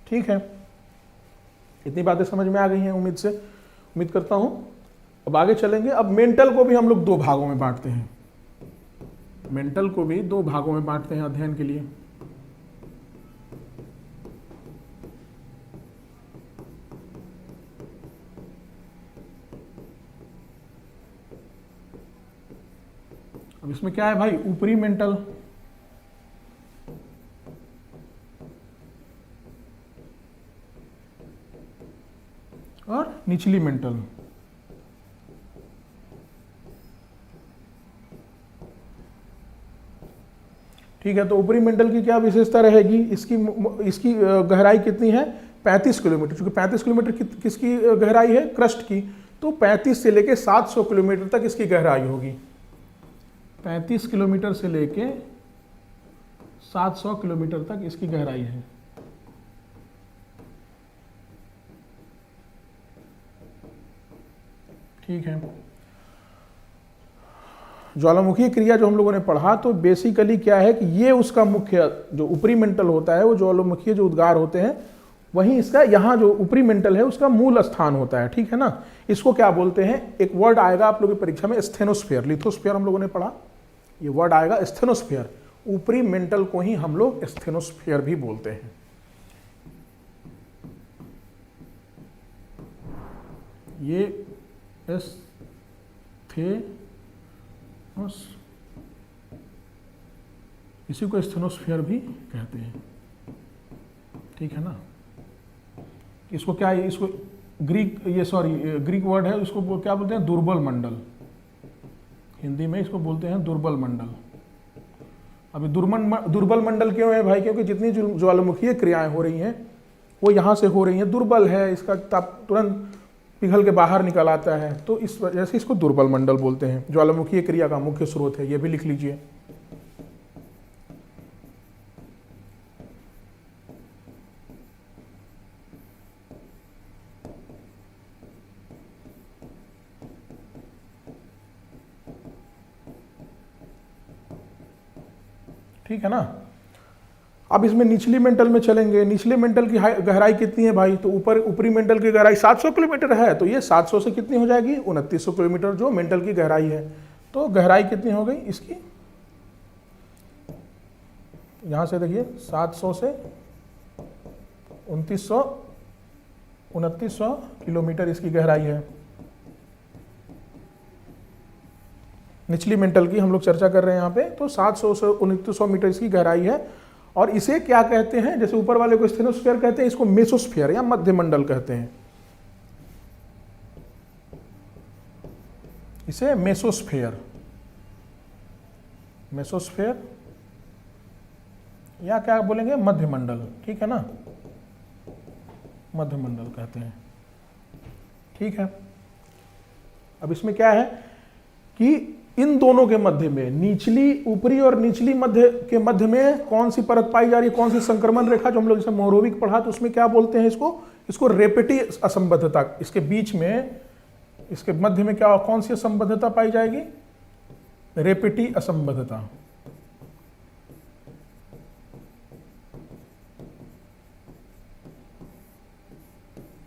ठीक है, इतनी बातें समझ में आ गई हैं उम्मीद करता हूं। अब आगे चलेंगे। अब मेंटल को भी हम लोग दो भागों में बांटते हैं, मेंटल को भी दो भागों में बांटते हैं अध्ययन के लिए। अब इसमें क्या है भाई, ऊपरी मेंटल और निचली मेंटल। ठीक है, तो ऊपरी मेंटल की क्या विशेषता रहेगी, इसकी गहराई कितनी है, 35 किलोमीटर। क्योंकि 35 किलोमीटर किसकी गहराई है, क्रस्ट की, तो 35 से लेके 700 किलोमीटर तक इसकी गहराई होगी। 35 किलोमीटर से लेके 700 किलोमीटर तक इसकी गहराई है। ठीक है, ज्वालामुखी क्रिया जो हम लोगों ने पढ़ा, तो बेसिकली क्या है कि ये उसका मुख्य जो ऊपरी मेंटल होता है, वो ज्वालामुखी जो उद्गार होते हैं वहीं इसका, यहाँ जो ऊपरी मेंटल है उसका मूल स्थान होता है। ठीक है ना, इसको क्या बोलते हैं, एक वर्ड आएगा आप लोगों की परीक्षा में, स्टेनोस्फीयर। लिथोस्फीयर हम लोगों ने पढ़ा, ये वर्ड आएगा स्टेनोस्फीयर। ऊपरी मेंटल को ही हम लोग स्टेनोस्फीयर भी बोलते हैं। ये इसी को स्टेनोस्फीयर भी कहते हैं। ठीक है ना, इसको क्या है, इसको ग्रीक वर्ड है, इसको क्या बोलते हैं, दुर्बल मंडल। हिंदी में इसको बोलते हैं दुर्बल मंडल। अभी दुर्बल मंडल क्यों है भाई, क्योंकि जितनी ज्वालामुखी क्रियाएं हो रही हैं वो यहाँ से हो रही हैं, दुर्बल है, इसका ताप तुरंत पिघल के बाहर निकल आता है, तो इस वजह से इसको दुर्बल मंडल बोलते हैं। ज्वालामुखी क्रिया का मुख्य स्रोत है, ये भी लिख लीजिए। ठीक है ना, अब इसमें निचली मेंटल में चलेंगे। निचले मेंटल की गहराई कितनी है भाई, तो ऊपरी मेंटल की गहराई 700 किलोमीटर है, तो ये 700 से कितनी हो जाएगी, 2900 किलोमीटर जो मेंटल की गहराई है। तो गहराई कितनी हो गई इसकी, यहां से देखिए 700 से 2900 किलोमीटर इसकी गहराई है। निचली मेंटल की हम लोग चर्चा कर रहे हैं यहाँ पे, तो 700 से 2900 मीटर इसकी गहराई है। और इसे क्या कहते हैं, जैसे ऊपर वाले को स्टेनोस्फीयर कहते हैं, इसको मेसोस्फीयर या मध्य मंडल कहते हैं। इसे मेसोस्फीयर या क्या बोलेंगे, मध्य मंडल। ठीक है ना, मध्य मंडल कहते हैं। ठीक है, अब इसमें क्या है कि इन दोनों के मध्य में, ऊपरी और निचली मध्य के मध्य में कौन सी परत पाई जा रही है, कौन सी संक्रमण रेखा, जो हम लोग जैसे मोरोविक पढ़ा, तो उसमें क्या बोलते हैं इसको रेपेटी असंबद्धता। इसके बीच में, इसके मध्य में क्या, कौन सी असंबद्धता पाई जाएगी, रेपेटी असंबद्धता।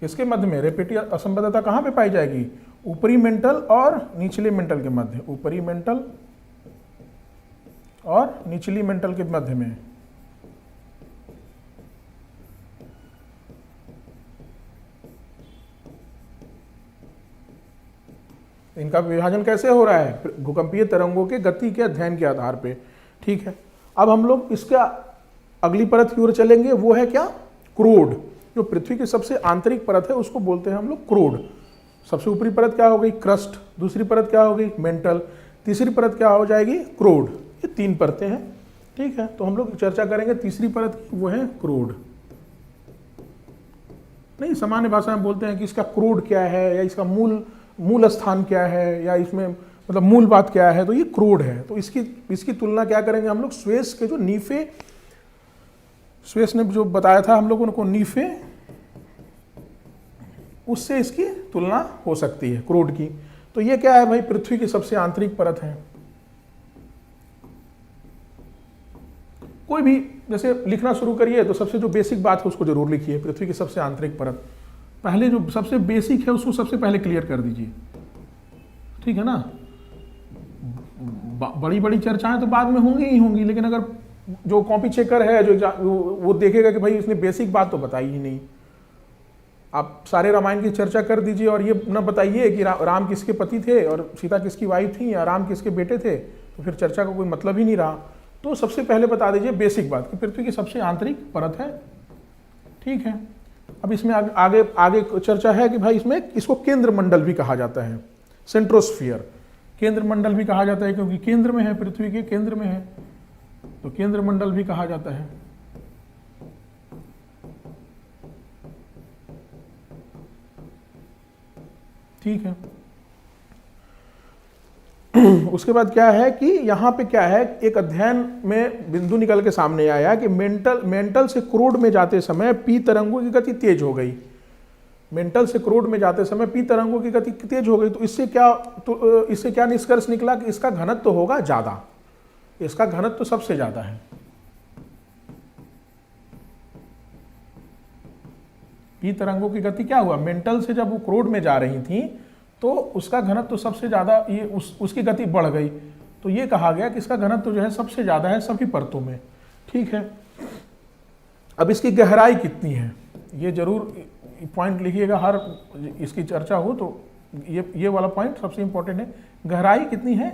इसके मध्य में रेपेटी असंबद्धता कहां पे पाई जाएगी, ऊपरी मेंटल और निचली मेंटल के मध्य, ऊपरी मेंटल और निचली मेंटल के मध्य में। इनका विभाजन कैसे हो रहा है, भूकंपीय तरंगों के गति के अध्ययन के आधार पे। ठीक है, अब हम लोग इसका अगली परत की ओर चलेंगे, वो है क्या, क्रोड। जो पृथ्वी की सबसे आंतरिक परत है उसको बोलते हैं हम लोग क्रोड। सबसे ऊपरी परत क्या हो गई, क्रस्ट, दूसरी परत क्या हो गई, मेंटल, तीसरी परत क्या हो जाएगी, क्रोड। ये 3 परतें हैं, ठीक है। तो हम लोग चर्चा करेंगे तीसरी परत की, वो है क्रोड। नहीं, सामान्य भाषा में बोलते हैं कि इसका क्रोड क्या है, या इसका मूल स्थान क्या है, या इसमें मतलब मूल बात क्या है, तो ये क्रोड है। तो इसकी तुलना क्या करेंगे हम लोग, स्वेस के जो नीफे, स्वेस ने जो बताया था हम लोगों को नीफे, उससे इसकी तुलना हो सकती है क्रोड की। तो ये क्या है भाई, पृथ्वी की सबसे आंतरिक परत है। कोई भी जैसे लिखना शुरू करिए तो सबसे जो बेसिक बात है उसको जरूर लिखिए, पृथ्वी की सबसे आंतरिक परत। पहले जो सबसे बेसिक है उसको सबसे पहले क्लियर कर दीजिए, ठीक है ना। बड़ी बड़ी चर्चाएं तो बाद में होंगी ही होंगी, लेकिन अगर जो कॉपी चेकर है जो वो देखेगा कि भाई इसने बेसिक बात तो बताई ही नहीं। आप सारे रामायण की चर्चा कर दीजिए और ये न बताइए कि राम किसके पति थे और सीता किसकी वाइफ थी, या राम किसके बेटे थे, तो फिर चर्चा का कोई मतलब ही नहीं रहा। तो सबसे पहले बता दीजिए बेसिक बात कि पृथ्वी की सबसे आंतरिक परत है, ठीक है। अब इसमें आगे आगे चर्चा है कि भाई इसमें इसको केंद्र मंडल भी कहा जाता है, सेंट्रोस्फियर, केंद्र मंडल भी कहा जाता है, क्योंकि केंद्र में है, पृथ्वी के केंद्र में है, तो केंद्र मंडल भी कहा जाता है। ठीक है। उसके बाद क्या है कि यहां पे क्या है, एक अध्ययन में बिंदु निकल के सामने आया कि मेंटल से क्रोड में जाते समय पी तरंगों की गति तेज हो गई। मेंटल से क्रोड में जाते समय पी तरंगों की गति तेज हो गई, तो इससे क्या निष्कर्ष निकला कि इसका घनत्व तो होगा ज्यादा, इसका घनत्व तो सबसे ज्यादा है। पी तरंगों की गति क्या हुआ, मेंटल से जब वो क्रोड में जा रही थी तो उसका घनत्व तो सबसे ज्यादा, ये उसकी गति बढ़ गई, तो ये कहा गया कि इसका घनत्व जो है सबसे ज्यादा है सभी परतों में, ठीक है। अब इसकी गहराई कितनी है, ये जरूर पॉइंट लिखिएगा, हर इसकी चर्चा हो तो ये वाला पॉइंट सबसे इंपॉर्टेंट है। गहराई कितनी है,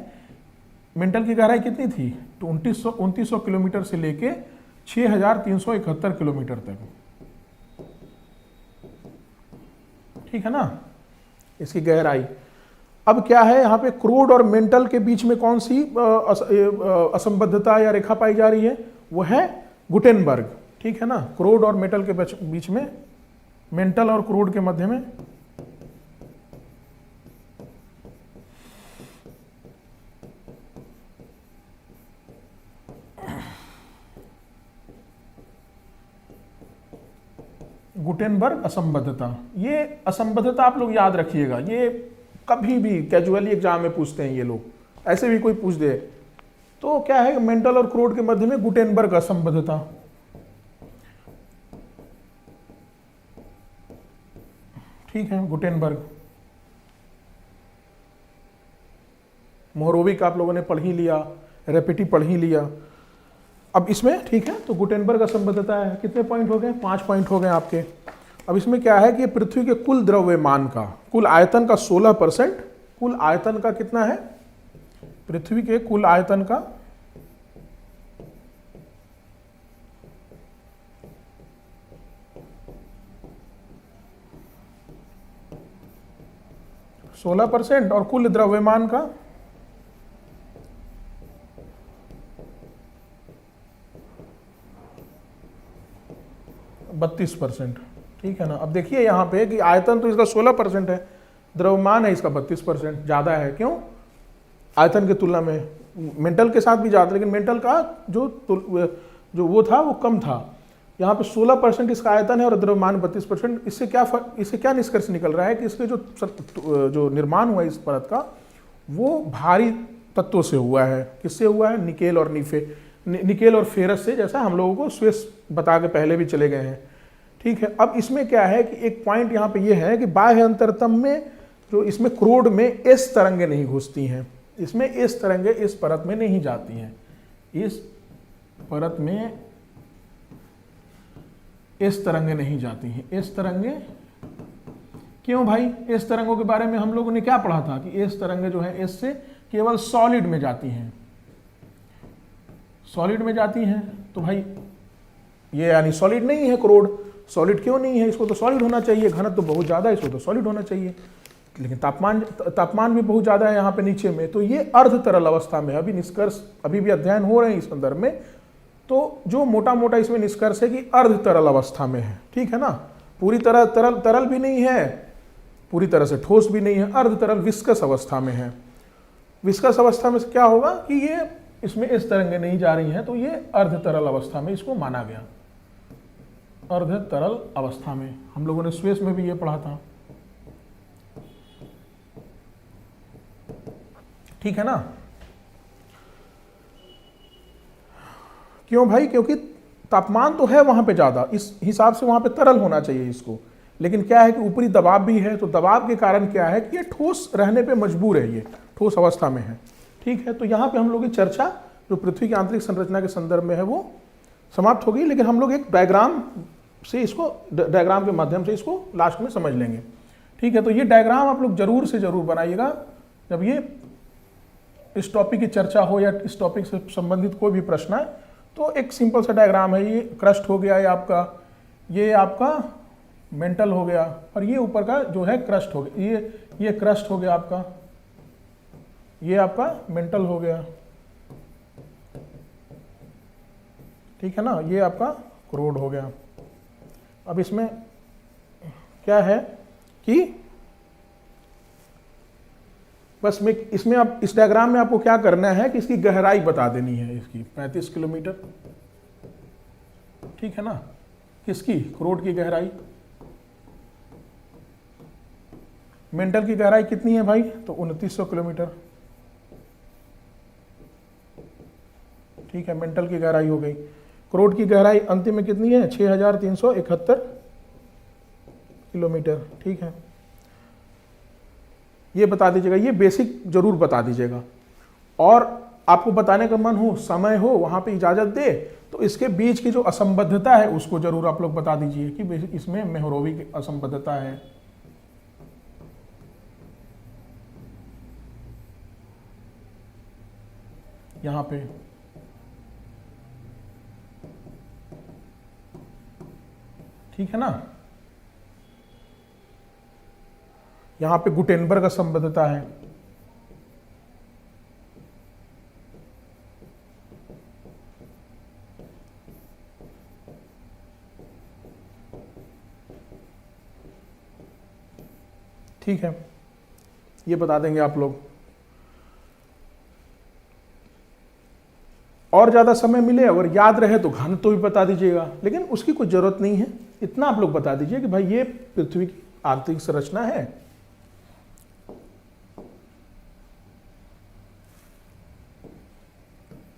मेंटल की गहराई कितनी थी, तो 2900 किलोमीटर से लेके 6371 किलोमीटर तक, ठीक है ना, इसकी गहराई। अब क्या है यहाँ पे, क्रोड और मेंटल के बीच में कौन सी असंबद्धता या रेखा पाई जा रही है, वो है गुटेनबर्ग, ठीक है ना। क्रोड और मेटल के बीच में, मेंटल और क्रोड के मध्य में गुटेनबर्ग असंबद्धता। ये असंबद्धता आप लोग याद रखिएगा, ये कभी भी कैजुअली एग्जाम में पूछते हैं ये लोग, ऐसे भी कोई पूछ दे तो क्या है, मेंटल और क्रोड के मध्य में गुटेनबर्ग असंबद्धता, ठीक है। गुटेनबर्ग, मोहरोविक आप लोगों ने पढ़ ही लिया, रेपिटी पढ़ ही लिया। अब इसमें ठीक है, तो गुटेनबर्ग असंबद्धता है, कितने पॉइंट हो गए, 5 पॉइंट हो गए आपके। अब इसमें क्या है कि पृथ्वी के कुल द्रव्यमान का, कुल आयतन का 16%, कुल आयतन का कितना है, पृथ्वी के कुल आयतन का 16% और कुल द्रव्यमान का 32%, ठीक है ना। अब देखिए यहाँ पे कि आयतन तो इसका 16% है, द्रव्यमान है इसका 32%, ज़्यादा है। क्यों, आयतन की तुलना में मेंटल के साथ भी ज़्यादा, लेकिन मेंटल का जो वो था वो कम था। यहाँ पे 16% इसका आयतन है और द्रव्यमान 32%। इससे क्या निष्कर्ष निकल रहा है कि इसके जो निर्माण हुआ इस परत का वो भारी तत्वों से हुआ है। किससे हुआ है, निकेल और निकेल और फेरस से, जैसा हम लोगों को स्विस बता के पहले भी चले गए हैं, ठीक है। अब इसमें क्या है कि एक पॉइंट यहाँ पे ये है कि बाह्य अंतरतम में जो इसमें क्रोड में एस तरंगे नहीं घुसती हैं, इसमें एस तरंगे इस परत में नहीं जाती हैं, इस परत में एस तरंगे नहीं जाती हैं। एस तरंगे क्यों भाई, एस तरंगों के बारे में हम लोगों ने क्या पढ़ा था कि एस तरंगे जो है एस से केवल सॉलिड में जाती हैं, सॉलिड में जाती हैं। तो भाई ये यानी सॉलिड नहीं है क्रोड, सॉलिड क्यों नहीं है, इसको तो सॉलिड होना चाहिए, घनत्व तो बहुत ज्यादा है, इसको तो सॉलिड होना चाहिए। लेकिन तापमान भी बहुत ज़्यादा है यहाँ पे नीचे में, तो ये अर्ध तरल अवस्था में। अभी निष्कर्ष, अभी भी अध्ययन हो रहे हैं इस संदर्भ में, तो जो मोटा मोटा इसमें निष्कर्ष है कि अर्ध तरल अवस्था में है, ठीक है ना। पूरी तरह तरल भी नहीं है, पूरी तरह से ठोस भी नहीं है, अर्ध तरल विस्कस अवस्था में है। विस्कस अवस्था में क्या होगा कि ये इसमें इस तरंगें नहीं जा रही हैं, तो ये अर्ध तरल अवस्था में इसको माना गया। अर्ध तरल अवस्था में हम लोगों ने स्वेस में भी ये पढ़ा था, ठीक है ना। क्यों भाई? क्योंकि तापमान तो है वहां पे ज्यादा, इस हिसाब से वहां पे तरल होना चाहिए इसको, लेकिन क्या है कि ऊपरी दबाव भी है, तो दबाव के कारण क्या है कि ये ठोस रहने पे मजबूर है, ये ठोस अवस्था में है, ठीक है। तो यहाँ पे हम लोग की चर्चा जो पृथ्वी की आंतरिक संरचना के संदर्भ में है वो समाप्त हो गई, लेकिन हम लोग एक डायग्राम से इसको, डायग्राम के माध्यम से इसको लास्ट में समझ लेंगे, ठीक है। तो ये डायग्राम आप लोग जरूर से जरूर बनाइएगा जब ये इस टॉपिक की चर्चा हो या इस टॉपिक से संबंधित कोई भी प्रश्न है। तो एक सिंपल सा डायग्राम है, ये क्रस्ट हो गया, ये आपका मेंटल हो गया, और ये ऊपर का जो है क्रस्ट हो गया, ये क्रस्ट हो गया आपका, ये आपका मेंटल हो गया, ठीक है ना। ये आपका क्रोड हो गया। अब इसमें क्या है कि बस में इसमें आप इस डायग्राम में आपको क्या करना है कि इसकी गहराई बता देनी है, इसकी 35 किलोमीटर, ठीक है ना। किसकी? क्रोड की गहराई। मेंटल की गहराई कितनी है भाई? तो 2900 किलोमीटर, ठीक है, मेंटल की गहराई हो गई। क्रोड की गहराई अंतिम में कितनी है? 6371 किलोमीटर, ठीक है। ये बता दीजिएगा, ये बेसिक जरूर बता दीजिएगा, और आपको बताने का मन हो, समय हो, वहां पे इजाजत दे, तो इसके बीच की जो असंबद्धता है उसको जरूर आप लोग बता दीजिए कि इसमें मेहरोवी की असंबद्धता है। यहां पे ठीक है ना, यहां पे गुटेनबर्ग असंबद्धता है, ठीक है, ये बता देंगे आप लोग। और ज्यादा समय मिले अगर याद रहे तो घनत्व भी बता दीजिएगा, लेकिन उसकी कोई जरूरत नहीं है, इतना आप लोग बता दीजिए कि भाई ये पृथ्वी की आंतरिक संरचना है।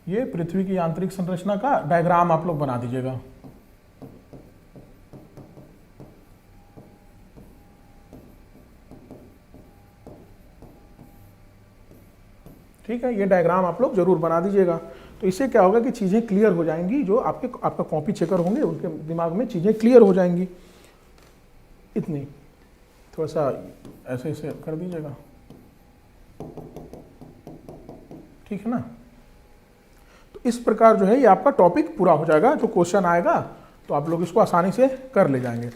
ये पृथ्वी की आंतरिक संरचना का डायग्राम आप लोग बना दीजिएगा। ठीक है, ये डायग्राम आप लोग जरूर बना दीजिएगा। तो इससे क्या होगा कि चीज़ें क्लियर हो जाएंगी, जो आपका कॉपी चेकर होंगे उनके दिमाग में चीज़ें क्लियर हो जाएंगी। इतनी थोड़ा सा ऐसे ऐसे कर दीजिएगा, ठीक है ना। तो इस प्रकार जो है ये आपका टॉपिक पूरा हो जाएगा। जो क्वेश्चन आएगा तो आप लोग इसको आसानी से कर ले जाएंगे।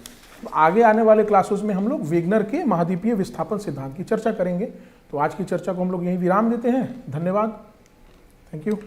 आगे आने वाले क्लासेस में हम लोग वेगनर के महाद्वीपीय विस्थापन सिद्धांत की चर्चा करेंगे। तो आज की चर्चा को हम लोग यहीं विराम देते हैं। धन्यवाद, थैंक यू।